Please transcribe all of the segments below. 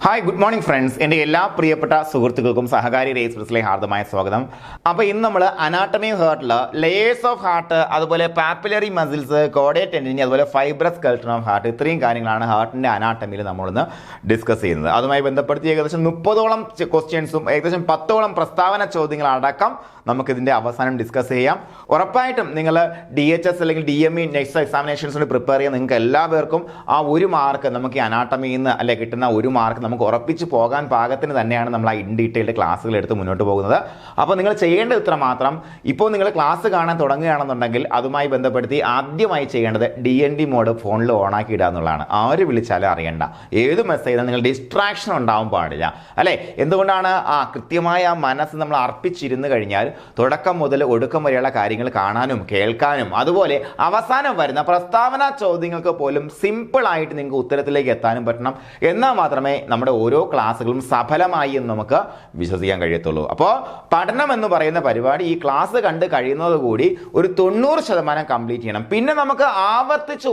Hi good morning friends. എൻ്റെ എല്ലാ പ്രിയപ്പെട്ട സുഹൃത്തുക്കൾക്കും സഹകാരി റേസ്പ്രസിലെ ഹാർദമായ സ്വാഗതം. അപ്പോൾ ഇന്ന് നമ്മൾ അനാട്ടമി ഹാർട്ടിൽ ലെയേഴ്സ് ഓഫ് ഹാർട്ട്, അതുപോലെ പാപ്പിലറി മസിൽസ്, കോഡേ ടെൻഡിനി, അതുപോലെ ഫൈബ്രസ് സ്കെൽട്ടൺ ഓഫ് ഹാർട്ട്, ഇത്രയും കാര്യങ്ങളാണ് ഹാർട്ടിൻ്റെ അനാട്ടമിയിൽ നമ്മളിന്ന് ഡിസ്കസ് ചെയ്യുന്നത്. അതുമായി ബന്ധപ്പെടുത്തി ഏകദേശം 30ഓളം ക്വസ്റ്റ്യൻസും ഏകദേശം 10ഓളം പ്രസ്താവന ചോദ്യങ്ങളടക്കം നമുക്കിതിൻ്റെ അവസാനം ഡിസ്കസ് ചെയ്യാം. ഉറപ്പായിട്ടും നിങ്ങൾ DHS അല്ലെങ്കിൽ DME നെക്സ്റ്റ് എക്സാമിനേഷൻസിന് പ്രിപ്പയർ ചെയ്യാൻ നിങ്ങൾക്ക് എല്ലാവർക്കും ആ ഒരു മാർക്ക് നമുക്ക് ഈ അനാട്ടമിയിൽ നിന്ന് അല്ലെ കിട്ടുന്ന ഒരു മാർക്ക് നമുക്ക് ഉറപ്പിച്ച് പോകാൻ പാകത്തിന് തന്നെയാണ് നമ്മൾ ആ ഇൻ ഡീറ്റെയിൽഡ് ക്ലാസ്സുകൾ എടുത്ത് മുന്നോട്ട് പോകുന്നത്. അപ്പോൾ നിങ്ങൾ ചെയ്യേണ്ടത് ഇത്ര മാത്രം. ഇപ്പോൾ നിങ്ങൾ ക്ലാസ് കാണാൻ തുടങ്ങുകയാണെന്നുണ്ടെങ്കിൽ അതുമായി ബന്ധപ്പെടുത്തി ആദ്യമായി ചെയ്യേണ്ടത് DND മോഡ് ഫോണിൽ ഓണാക്കി ഇടുക എന്നുള്ളതാണ്. ആര് വിളിച്ചാലും അറിയണ്ട, ഏത് മെസ്സേജ് നിങ്ങൾ ഡിസ്ട്രാക്ഷൻ ഉണ്ടാവാൻ പാടില്ല അല്ലേ. എന്തുകൊണ്ടാണ് കൃത്യമായ ആ മനസ്സ് നമ്മൾ അർപ്പിച്ചിരുന്ന് കഴിഞ്ഞാൽ തുടക്കം മുതൽ ഒടുക്കം വരെയുള്ള കാര്യങ്ങൾ കാണാനും കേൾക്കാനും അതുപോലെ അവസാനം വരുന്ന പ്രസ്താവന ചോദ്യങ്ങൾക്ക് പോലും സിമ്പിൾ ആയിട്ട് നിങ്ങൾക്ക് ഉത്തരത്തിലേക്ക് എത്താനും പറ്റണം. എന്നാൽ മാത്രമേ നമ്മുടെ ഓരോ ക്ലാസ്സുകളും സഫലമായി എന്ന് നമുക്ക് വിശ്വസിക്കാൻ കഴിയത്തുള്ളൂ. അപ്പോൾ പഠനം എന്ന് പറയുന്ന പരിപാടി ഈ ക്ലാസ് കണ്ട് കഴിയുന്നതോടുകൂടി ഒരു 90% കംപ്ലീറ്റ് ചെയ്യണം. പിന്നെ നമുക്ക് ആവർത്തിച്ച്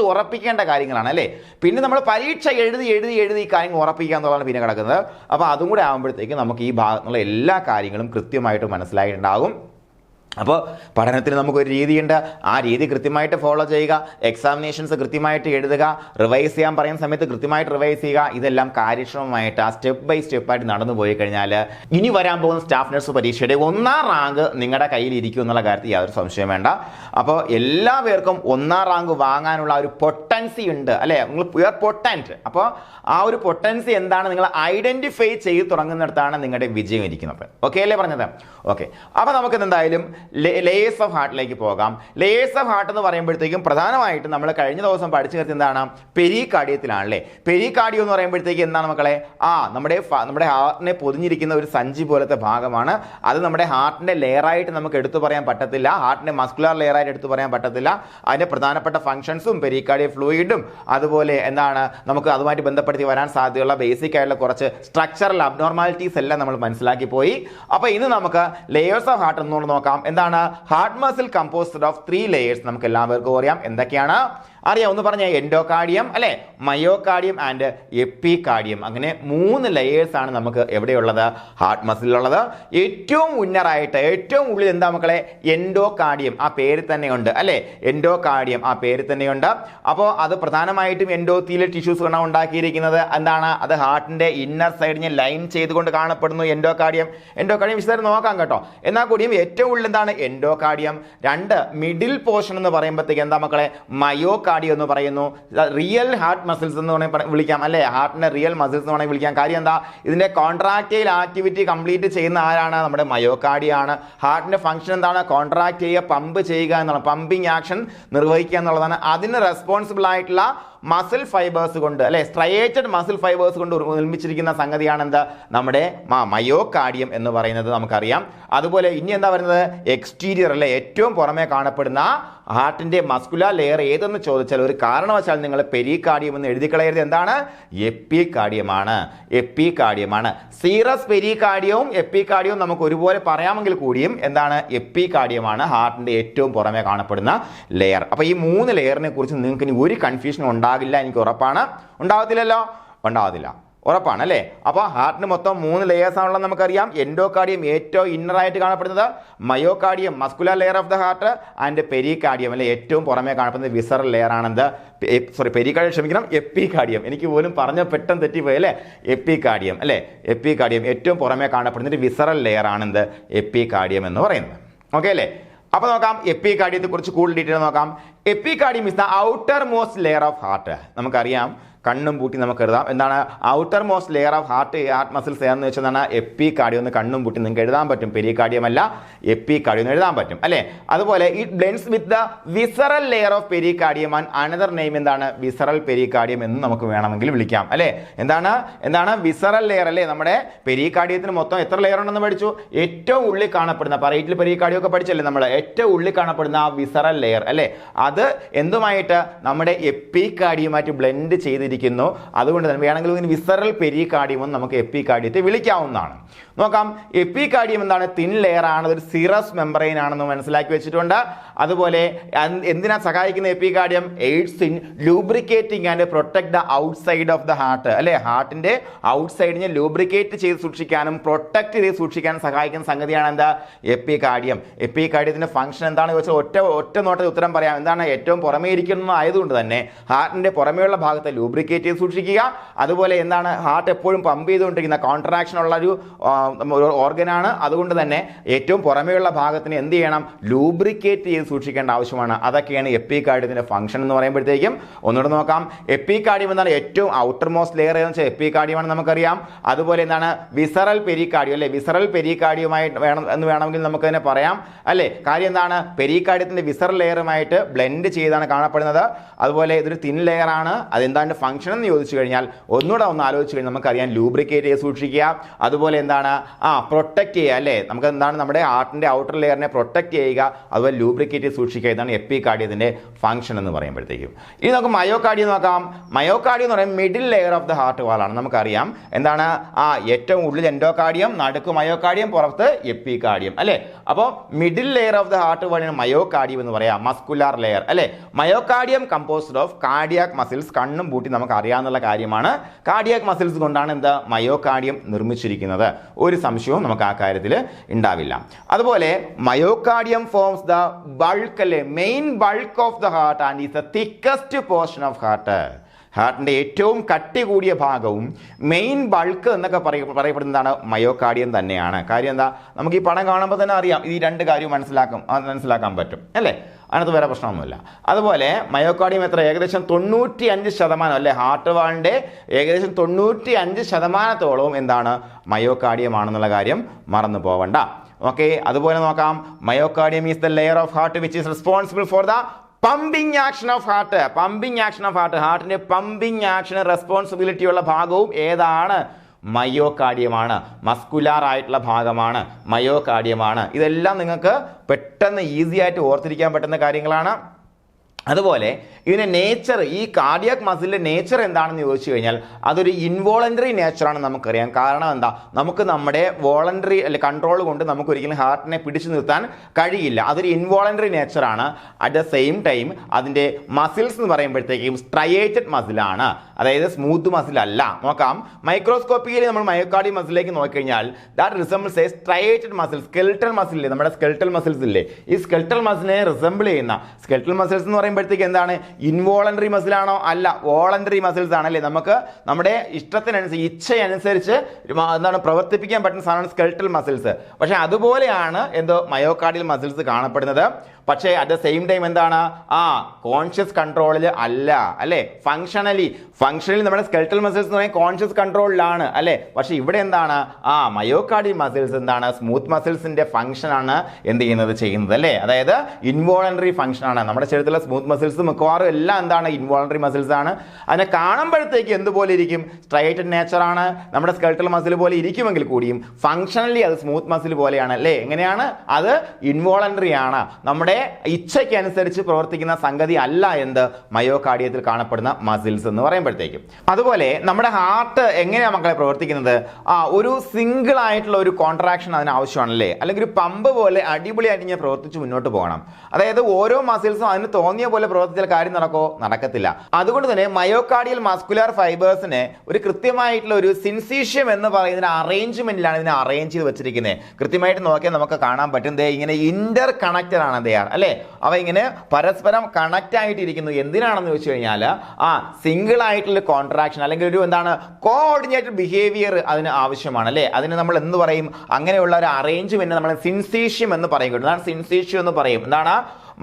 ഉറപ്പിക്കേണ്ട കാര്യങ്ങളാണ് അല്ലേ. പിന്നെ നമ്മൾ പരീക്ഷ എഴുതി ഈ കാര്യങ്ങൾ ഉറപ്പിക്കുക എന്നുള്ളതാണ് പിന്നെ കിടക്കുന്നത്. അപ്പോൾ അതും കൂടെ ആകുമ്പോഴത്തേക്ക് നമുക്ക് ഈ ഭാഗത്തുള്ള എല്ലാ കാര്യങ്ങളും കൃത്യമായിട്ട് മനസ്സിലായിട്ടുണ്ടാകും. അപ്പോൾ പഠനത്തിന് നമുക്കൊരു രീതിയുണ്ട്, ആ രീതി കൃത്യമായിട്ട് ഫോളോ ചെയ്യുക, എക്സാമിനേഷൻസ് കൃത്യമായിട്ട് എഴുതുക, റിവൈസ് ചെയ്യാൻ പറയുന്ന സമയത്ത് കൃത്യമായിട്ട് റിവൈസ് ചെയ്യുക. ഇതെല്ലാം കാര്യക്ഷമമായിട്ട് ആ സ്റ്റെപ്പ് ബൈ സ്റ്റെപ്പായിട്ട് നടന്നു പോയി കഴിഞ്ഞാൽ ഇനി വരാൻ പോകുന്ന സ്റ്റാഫ് നഴ്സ് പരീക്ഷയുടെ 1ാം റാങ്ക് നിങ്ങളുടെ കയ്യിൽ ഇരിക്കും എന്നുള്ള കാര്യത്തിൽ യാതൊരു സംശയം വേണ്ട. അപ്പോൾ എല്ലാവർക്കും 1ാം റാങ്ക് വാങ്ങാനുള്ള ഒരു പൊട്ടൻസി ഉണ്ട് അല്ലേ. നിങ്ങൾ പ്യുവർ പൊട്ടൻറ്റ്. അപ്പോൾ ആ ഒരു പൊട്ടൻസി എന്താണ് നിങ്ങൾ ഐഡന്റിഫൈ ചെയ്ത് തുടങ്ങുന്നിടത്താണ് നിങ്ങളുടെ വിജയം ഇരിക്കുന്നത്. ഓക്കെ അല്ലേ പറഞ്ഞത്? ഓക്കെ. അപ്പോൾ നമുക്ക് എന്തായാലും ലെയേഴ്സ് ഓഫ് ഹാർട്ടിലേക്ക് പോകാം. ലെയേഴ്സ് ഓഫ് ഹാർട്ട് എന്ന് പറയുമ്പോഴത്തേക്കും പ്രധാനമായിട്ടും നമ്മൾ കഴിഞ്ഞ ദിവസം പഠിച്ചു നിർത്തി എന്താണ്, പെരികാർഡിയത്തിലാണല്ലേ. പെരികാർഡിയം എന്ന് പറയുമ്പോഴത്തേക്ക് എന്താണ് മക്കളെ? നമ്മുടെ ഹാർട്ടിനെ പൊതിഞ്ഞിരിക്കുന്ന ഒരു സഞ്ചി പോലത്തെ ഭാഗമാണ്. അത് നമ്മുടെ ഹാർട്ടിന്റെ ലെയറായിട്ട് നമുക്ക് എടുത്തു പറയാൻ പറ്റത്തില്ല, ഹാർട്ടിന്റെ മസ്കുലർ ലെയറായിട്ട് എടുത്തു പറയാൻ പറ്റത്തില്ല. അതിന്റെ പ്രധാനപ്പെട്ട ഫംഗ്ഷൻസും പെരികാർഡിയൽ ഫ്ലൂയിഡും അതുപോലെ എന്താണ് നമുക്ക് അതുമായിട്ട് ബന്ധപ്പെടുത്തി വരാൻ സാധ്യതയുള്ള ബേസിക് ആയിട്ടുള്ള കുറച്ച് സ്ട്രക്ചറൽ അബ്നോർമാലിറ്റീസ് എല്ലാം നമ്മൾ മനസ്സിലാക്കി പോയി. അപ്പോൾ ഇന്ന് നമുക്ക് ലെയേഴ്സ് ഓഫ് ഹാർട്ട് എന്നോട് നോക്കാം. എന്താണ് heart muscle composed of 3 layers? നമുക്ക് എല്ലാവർക്കും അറിയാം എന്തൊക്കെയാണ്. അറിയാം, ഒന്ന് പറഞ്ഞ എൻഡോകാർഡിയം അല്ലെ, മയോകാർഡിയം ആൻഡ് എപ്പികാർഡിയം. അങ്ങനെ 3 ലെയേഴ്സ് ആണ് നമുക്ക് എവിടെയുള്ളത്? ഹാർട്ട് മസിലുള്ളത്. ഏറ്റവും ഉന്നറായിട്ട് ഏറ്റവും ഉള്ളിൽ എന്താ മക്കളെ? എൻഡോകാർഡിയം. ആ പേര് തന്നെയുണ്ട് അല്ലെ, എൻഡോകാർഡിയം ആ പേര് തന്നെയുണ്ട്. അപ്പോൾ അത് പ്രധാനമായിട്ടും എൻഡോത്തീലിയൽ ടിഷ്യൂസ് കൊണ്ടാണ് ഉണ്ടാക്കിയിരിക്കുന്നത്. എന്താണ് അത്? ഹാർട്ടിന്റെ ഇന്നർ സൈഡിനെ ലൈൻ ചെയ്തുകൊണ്ട് കാണപ്പെടുന്നു എൻഡോകാർഡിയം. വിശദമായിട്ട് നോക്കാം കേട്ടോ. എന്നാൽ കൂടിയും ഏറ്റവും ഉള്ളിൽ എന്താണ്? എൻഡോകാർഡിയം. 2 മിഡിൽ പോർഷൻ എന്ന് പറയുമ്പോഴത്തേക്ക് എന്താ മക്കളെ? മയോകാർഡിയം എന്ന് പറയുന്നു. റിയൽ ഹാർട്ട് മസിൽസ് എന്ന് വേണമെങ്കിൽ വിളിക്കാം അല്ലെ, ഹാർട്ടിന്റെ റിയൽ മസിൽസ് എന്ന് വേണമെങ്കിൽ വിളിക്കാം. കാര്യം എന്താ? ഇതിന്റെ കോൺട്രാക്റ്റൈൽ ആക്ടിവിറ്റി കംപ്ലീറ്റ് ചെയ്യുന്ന ആരാണ്? നമ്മുടെ മയോകാർഡിയാണ്. ഹാർട്ടിന്റെ ഫംഗ്ഷൻ എന്താണ്? കോൺട്രാക്ട് ചെയ്യുക, പമ്പ് ചെയ്യുക എന്നുള്ള, പമ്പിങ് ആക്ഷൻ നിർവഹിക്കുക എന്നുള്ളതാണ്. അതിന് റെസ്പോൺസിബിൾ ആയിട്ടുള്ള മസിൽ ഫൈബേഴ്സ് കൊണ്ട് അല്ലെ, സ്ട്രയേറ്റഡ് മസിൽ ഫൈബേഴ്സ് കൊണ്ട് നിർമ്മിച്ചിരിക്കുന്ന സംഗതിയാണ് എന്ത്? നമ്മുടെ മയോകാർഡിയം എന്ന് പറയുന്നത് നമുക്കറിയാം. അതുപോലെ ഇനി എന്താ പറയുന്നത്? എക്സ്റ്റീരിയർ അല്ലെ, ഏറ്റവും പുറമെ കാണപ്പെടുന്ന ഹാർട്ടിന്റെ മസ്കുലർ ലെയർ ഏതെന്ന് ചോദിച്ചാൽ ഒരു കാരണവശാൽ നിങ്ങൾ പെരികാർഡിയം എന്ന് എഴുതി കളയരുത്. എന്താണ്? എപ്പികാർഡിയമാണ്. സീറസ് പെരികാർഡിയവും എപ്പികാർഡിയവും നമുക്ക് ഒരുപോലെ പറയാമെങ്കിൽ കൂടിയും എന്താണ്? എപ്പികാർഡിയമാണ് ഹാർട്ടിന്റെ ഏറ്റവും പുറമെ കാണപ്പെടുന്ന ലെയർ. അപ്പോൾ ഈ 3 ലെയറിനെ കുറിച്ച് നിങ്ങൾക്ക് ഇനി ഒരു കൺഫ്യൂഷൻ ഉണ്ടാകില്ല, എനിക്ക് ഉറപ്പാണ്. ഉണ്ടാകത്തില്ലല്ലോ? ഉണ്ടാകത്തില്ല, ഉറപ്പാണ് അല്ലേ. അപ്പോൾ ഹാർട്ടിന് മൊത്തം 3 ലെയേഴ്സ് ആണുള്ളത് നമുക്കറിയാം. എൻഡോകാർഡിയം ഏറ്റവും ഇന്നറായിട്ട് കാണപ്പെടുന്നത്, myocardium muscular layer of the heart and pericardium അല്ലെ, ഏറ്റവും പുറമെ കാണപ്പെടുന്നത് വിസറൽ ലെയർ ആണെന്ത്? പെരികാർഡിയം, ക്ഷമിക്കണം, എപ്പികാർഡിയം. എനിക്ക് പോലും പറഞ്ഞ പെട്ടെന്ന് തെറ്റിപ്പോയി അല്ലേ. എപ്പികാർഡിയം അല്ലേ, എപ്പികാർഡിയം ഏറ്റവും പുറമെ കാണപ്പെടുന്ന ഒരു വിസറൽ ലെയർ ആണെന്ത്? എപ്പികാർഡിയം എന്ന് പറയുന്നത്. ഓക്കെ അല്ലേ. അപ്പോൾ നോക്കാം എപ്പികാർഡിയത്തെ കുറിച്ച് കൂടുതൽ ഡീറ്റെയിൽ നോക്കാം. Epicardium is the outermost layer of heart. നമുക്കറിയാം, കണ്ണും പൂട്ടി നമുക്ക് എഴുതാം. എന്താണ് outer most layer of heart muscles എന്ന് വെച്ചാൽ എപ്പികാർഡിയം എന്ന് കണ്ണും പൂട്ടി നിങ്ങൾക്ക് എഴുതാൻ പറ്റും. പെരികാർഡിയം അല്ല, എപ്പികാർഡിയം എന്ന് എഴുതാൻ പറ്റും അല്ലേ. അതുപോലെ it blends with the visceral layer of pericardium and another name എന്താണ്? വിസറൽ പെരികാർഡിയം എന്ന് നമുക്ക് വേണമെങ്കിൽ വിളിക്കാം അല്ലേ. എന്താണ് വിസറൽ ലെയർ അല്ലേ. നമ്മുടെ പെരികാർഡിയത്തിന് മൊത്തം എത്ര ലെയർ ഉണ്ടെന്ന് പഠിച്ചു? ഏറ്റവും ഉള്ളിൽ കാണപ്പെടുന്ന, പറയിറ്റിൽ പെരികാർഡിയം ഒക്കെ പഠിച്ചല്ലേ നമ്മൾ, ഏറ്റവും ഉള്ളിൽ കാണപ്പെടുന്ന ആ വിസറൽ ലെയർ അല്ലേ, അത് എന്തുമായിട്ട്? നമ്മുടെ എപ്പികാർഡിയമായിട്ട് ബ്ലെൻഡ് ചെയ്തിരിക്കുന്നു. അതുകൊണ്ട് തന്നെ വേണമെങ്കിൽ വിസറൽ പെരികാർഡിയം എന്ന് നമുക്ക് എപ്പികാർഡിയത്തെ വിളിക്കാവുന്നതാണ്. നോക്കാം. എപ്പികാർഡിയം എന്താണ്? തിൻ ലെയർ ആണ്, ഒരു സിറസ് മെമ്പറൈൻ ആണെന്ന് മനസ്സിലാക്കി വെച്ചിട്ടുണ്ട്. അതുപോലെ എന്തിനാ സഹായിക്കുന്ന epicardium? AIDS in lubricating and protect the outside of the heart, അല്ലെ? ഹാർട്ടിന്റെ ഔട്ട്സൈഡിനെ ലൂബ്രിക്കേറ്റ് ചെയ്ത് സൂക്ഷിക്കാനും പ്രൊട്ടക്ട് ചെയ്ത് സൂക്ഷിക്കാനും സഹായിക്കുന്ന സംഗതിയാണ് എന്താ? എപ്പികാർഡിയം. എപ്പികാർഡിയത്തിന്റെ ഫംഗ്ഷൻ എന്താണെന്ന് ചോദിച്ചാൽ ഒറ്റ നോട്ടത്തിൽ ഉത്തരം പറയാം. എന്താണ്? ഏറ്റവും പുറമേ ഇരിക്കുന്ന ആയതുകൊണ്ട് തന്നെ ഹാർട്ടിന്റെ പുറമേയുള്ള ഭാഗത്തെ ലൂബ്രിക്കേറ്റ് ചെയ്ത് സൂക്ഷിക്കുക. അതുപോലെ എന്താണ്? ഹാർട്ട് എപ്പോഴും പമ്പ് ചെയ്തുകൊണ്ടിരിക്കുന്ന കോൺട്രാക്ഷൻ ഉള്ള ഒരു ഓർഗനാണ്. അതുകൊണ്ട് തന്നെ ഏറ്റവും പുറമേയുള്ള ഭാഗത്തിന് എന്ത് ചെയ്യണം? ലൂബ്രിക്കേറ്റ് ചെയ്ത് സൂക്ഷിക്കേണ്ട ആവശ്യമാണ്. അതൊക്കെയാണ് എപ്പികാർഡിയത്തിന്റെ ഫംഗ്ഷൻ എന്ന് പറയുമ്പോഴത്തേക്കും. ഒന്നുകൂടെ നോക്കാം. എപ്പികാർഡിയം എന്താണ്? ഏറ്റവും ഔട്ടർ മോസ്റ്റ് ലെയർ എന്ന് വെച്ചാൽ എപ്പികാർഡിയമാണ് നമുക്കറിയാം. അതുപോലെ എന്താണ്? വിസറൽ പെരികാർഡിയം, അല്ലെ? വിസറൽ പെരികാർഡിയമായി വേണമെങ്കിൽ നമുക്ക് തന്നെ പറയാം, അല്ലെ? കാര്യം എന്താണ്? പെരികാർഡിയത്തിന്റെ വിസറൽ ലെയറുമായിട്ട് ബ്ലെൻഡ് ചെയ്താണ് കാണപ്പെടുന്നത്. അതുപോലെ ഇതൊരു തിൻ ലെയർ ആണ്. അതെന്താണ് ഫംഗ്ഷൻ എന്ന് ചോദിച്ചു കഴിഞ്ഞാൽ ഒന്നുകൂടെ ഒന്ന് ആലോചിച്ച് കഴിഞ്ഞാൽ നമുക്കറിയാം, ലൂബ്രിക്കേറ്റ് ചെയ്ത് സൂക്ഷിക്കുക. അതുപോലെ എന്താണ്? പ്രൊട്ടക്ട് ചെയ്യുക, അല്ലേ? നമുക്ക് എന്താണ്? നമ്മുടെ ഹാർട്ടിന്റെ ഔട്ടർ ലെയറിനെ പ്രൊട്ടക്ട് ചെയ്യുക, അതുപോലെ ലൂബ്രിക്കേറ്റ് ചെയ്ത് സൂക്ഷിക്കുക. ഇതാണ് എപ്പികാർഡിയത്തിന്റെ ഫംഗ്ഷൻ എന്ന് പറയുമ്പോഴത്തേക്കും. ഇനി നമുക്ക് മയോകാർഡിയം നോക്കാം. മയോകാർഡിയം എന്ന് പറയുന്നത് middle layer of the heart വാളാണ്. നമുക്കറിയാം എന്താണ്? ഏറ്റവും ഉള്ളിൽ എൻഡോകാർഡിയം, നടുക്ക് മയോകാർഡിയം, പുറത്ത് എപ്പികാർഡിയം, അല്ലെ? അപ്പോൾ middle layer of the heart വാളാണ് മയോകാർഡിയം എന്ന് പറയാം, മസ്കുലാർ ലെയർ, അല്ലെ? Myocardium composed of cardiac muscles. കണ്ണും പൂട്ടി നമുക്ക് അറിയാവുന്ന കാര്യമാണ്. കാർഡിയാക് മസിൽസ് കൊണ്ടാണ് എന്താ? മയോകാർഡിയം നിർമ്മിച്ചിരിക്കുന്നത്. ഒരു സംശയവും നമുക്ക് ആ കാര്യത്തിൽ ഉണ്ടാവില്ല. അതുപോലെ മയോകാർഡിയം ഫോംസ് ദ ബൾക്ക്, അല്ലെ? Main bulk of the heart and is the thickest portion of heart. ഹാർട്ടിന്റെ ഏറ്റവും കട്ടി കൂടിയ ഭാഗവും മെയിൻ ബൾക്ക് എന്നൊക്കെ പറയപ്പെടുന്നതാണ് മയോകാർഡിയം തന്നെയാണ്. കാര്യം എന്താ? നമുക്ക് ഈ പടം കാണുമ്പോൾ തന്നെ അറിയാം, ഈ രണ്ട് കാര്യവും മനസ്സിലാക്കാൻ പറ്റും, അല്ലേ? അതിനകത്ത് വേറെ പ്രശ്നമൊന്നുമില്ല. അതുപോലെ മയോകാർഡിയം എത്ര? ഏകദേശം 95%, അല്ലെ? ഹാർട്ട് വാളിന്റെ ഏകദേശം 95% എന്താണ്? മയോകാർഡിയം ആണെന്നുള്ള കാര്യം മറന്നു പോവണ്ട. ഓക്കെ. അതുപോലെ നോക്കാം. Myocardium is the layer of heart which is responsible for the pumping action of heart. Pumping action of heart, ഹാർട്ടിന്റെ പമ്പിങ് ആക്ഷന് റെസ്പോൺസിബിലിറ്റി ഉള്ള ഭാഗവും ഏതാണ്? മയോകാർഡിയമാണ്. മസ്കുലാർ ആയിട്ടുള്ള ഭാഗമാണ്, മയോകാർഡിയമാണ്. ഇതെല്ലാം നിങ്ങൾക്ക് പെട്ടെന്ന് ഈസി ആയിട്ട് ഓർത്തിരിക്കാൻ പറ്റുന്ന കാര്യങ്ങളാണ്. അതുപോലെ ഇതിന്റെ നേച്ചർ, ഈ കാർഡിയാക് മസിലിന്റെ നേച്ചർ എന്താണെന്ന് ചോദിച്ചു കഴിഞ്ഞാൽ അതൊരു ഇൻവോളണ്ടറി നേച്ചറാണ് നമുക്കറിയാം. കാരണം എന്താ? നമുക്ക് നമ്മുടെ വോളണ്ടറി അല്ലെ കൺട്രോൾ കൊണ്ട് നമുക്ക് ഒരിക്കലും ഹാർട്ടിനെ പിടിച്ചു നിർത്താൻ കഴിയില്ല. അതൊരു ഇൻവോളണ്ടറി നേച്ചറാണ്. അറ്റ് ദ സെയിം ടൈം അതിന്റെ മസിൽസ് എന്ന് പറയുമ്പോഴത്തേക്കും സ്ട്രയേറ്റഡ് മസിലാണ്, അതായത് സ്മൂത്ത് മസിൽ അല്ല. നോക്കാം. മൈക്രോസ്കോപ്പിക്കലി നമ്മൾ മയോകാർഡിയം മസിലേക്ക് നോക്കിക്കഴിഞ്ഞാൽ that resembles A striated muscle. Skeletal muscle ഇല്ലേ? നമ്മുടെ സ്കെൽട്ടൽ മസിൽസ് ഇല്ലേ? ഈ സ്കെൽട്ടൽ മസിലിനെ റിസംബിൾ ചെയ്യുന്ന സ്കെൽട്ടൽ മസിൽസ് എന്ന് പറയുമ്പോഴത്തേക്ക് എന്താണ്? ഇൻവോളണ്ടറി മസിലാണോ? അല്ല, വോളണ്ടറി മസിൽസ് ആണല്ലേ? നമുക്ക് നമ്മുടെ ഇഷ്ടത്തിനനുസരിച്ച്, ഇച്ഛയനുസരിച്ച് എന്താണ് പ്രവർത്തിപ്പിക്കാൻ പറ്റുന്ന സാധനമാണ് സ്കെൽട്ടൽ മസിൽസ്. പക്ഷെ അതുപോലെയാണ് മയോകാർഡിയൽ മസിൽസ് കാണപ്പെടുന്നത്. പക്ഷേ അറ്റ് ദ സെയിം ടൈം എന്താണ്? കോൺഷ്യസ് കൺട്രോളിൽ അല്ല, അല്ലെ? ഫംഗ്ഷണലി നമ്മുടെ സ്കെൽട്ടൽ മസിൽസ് എന്ന് പറയുന്നത് കോൺഷ്യസ് കൺട്രോളിലാണ്, അല്ലെ? പക്ഷെ ഇവിടെ എന്താണ്? മയോകാർഡിയൽ മസിൽസ് എന്താണ്? സ്മൂത്ത് മസിൽസിന്റെ ഫംഗ്ഷൻ ആണ് ചെയ്യുന്നത്, അല്ലെ? അതായത് ഇൻവോളണ്ടറി ഫംഗ്ഷൻ ആണ്. നമ്മുടെ ശരീരത്തിലെ സ്മൂത്ത് മസിൽസ് മിക്കവാറും എല്ലാം എന്താണ്? ഇൻവോളണ്ടറി മസിൽസ് ആണ്. അതിനെ കാണുമ്പോഴത്തേക്ക് എന്തുപോലെ ഇരിക്കും? സ്ട്രൈറ്റഡ് നേച്ചർ ആണ്. നമ്മുടെ സ്കെൽട്ടൽ മസിൽ പോലെ ഇരിക്കുമെങ്കിൽ കൂടിയും ഫംഗ്ഷണലി അത് സ്മൂത്ത് മസിൽ പോലെയാണ്, അല്ലേ? എങ്ങനെയാണ്? അത് ഇൻവോളണ്ടറി ആണ്. നമ്മുടെ ഇച്ഛയ്ക്ക് അനുസരിച്ച് പ്രവർത്തിക്കുന്ന സംഗതി അല്ല മയോകാർഡിയത്തിൽ കാണപ്പെടുന്ന മസിൽസ് എന്ന് പറയുമ്പോഴത്തേക്കും. അതുപോലെ നമ്മുടെ ഹാർട്ട് എങ്ങനെയാണ് മക്കളെ പ്രവർത്തിക്കുന്നത്? ഒരു സിംഗിൾ ആയിട്ടുള്ള ഒരു കോൺട്രാക്ഷൻ അതിന് ആവശ്യമാണല്ലേ? അല്ലെങ്കിൽ ഒരു പമ്പ് പോലെ അടിപൊളിയായിട്ട് ഞാൻ പ്രവർത്തിച്ച് മുന്നോട്ട് പോകണം. അതായത് ഓരോ മസിൽസും അതിന് തോന്നിയ പോലെ പ്രവർത്തിച്ചാൽ കാര്യം നടക്കത്തില്ല. അതുകൊണ്ട് തന്നെ മയോകാർഡിയൽ മസ്കുലാർ ഫൈബേഴ്സിനെ ഒരു കൃത്യമായിട്ടുള്ള ഒരു സിൻസീഷ്യം എന്ന് പറയുന്ന അറേഞ്ച്മെന്റിലാണ് ഇതിനെ അറേഞ്ച് ചെയ്ത് വെച്ചിരിക്കുന്നത്. കൃത്യമായിട്ട് നോക്കിയാൽ നമുക്ക് കാണാൻ പറ്റും ഇങ്ങനെ ഇന്റർ കണക്റ്റഡ് ആണ് അല്ലേ? അവ ഇങ്ങനെ പരസ്പരം കണക്ട് ആയിട്ടിരിക്കുന്നു. എന്തിനാണെന്ന് ചോദിച്ചു കഴിഞ്ഞാൽ സിംഗിൾ ആയിട്ടുള്ള കോൺട്രാക്ഷൻ അല്ലെങ്കിൽ ഒരു കോഓർഡിനേറ്റഡ് ബിഹേവിയർ അതിന് ആവശ്യമാണ്, അല്ലേ? അതിന് നമ്മൾ എന്ത് പറയും? അങ്ങനെയുള്ള ഒരു അറേഞ്ച്മെന്റ് നമ്മൾ സിൻസീഷ്യം എന്ന് പറയും. സിൻസീഷ്യം എന്ന് പറയും. എന്താണ്?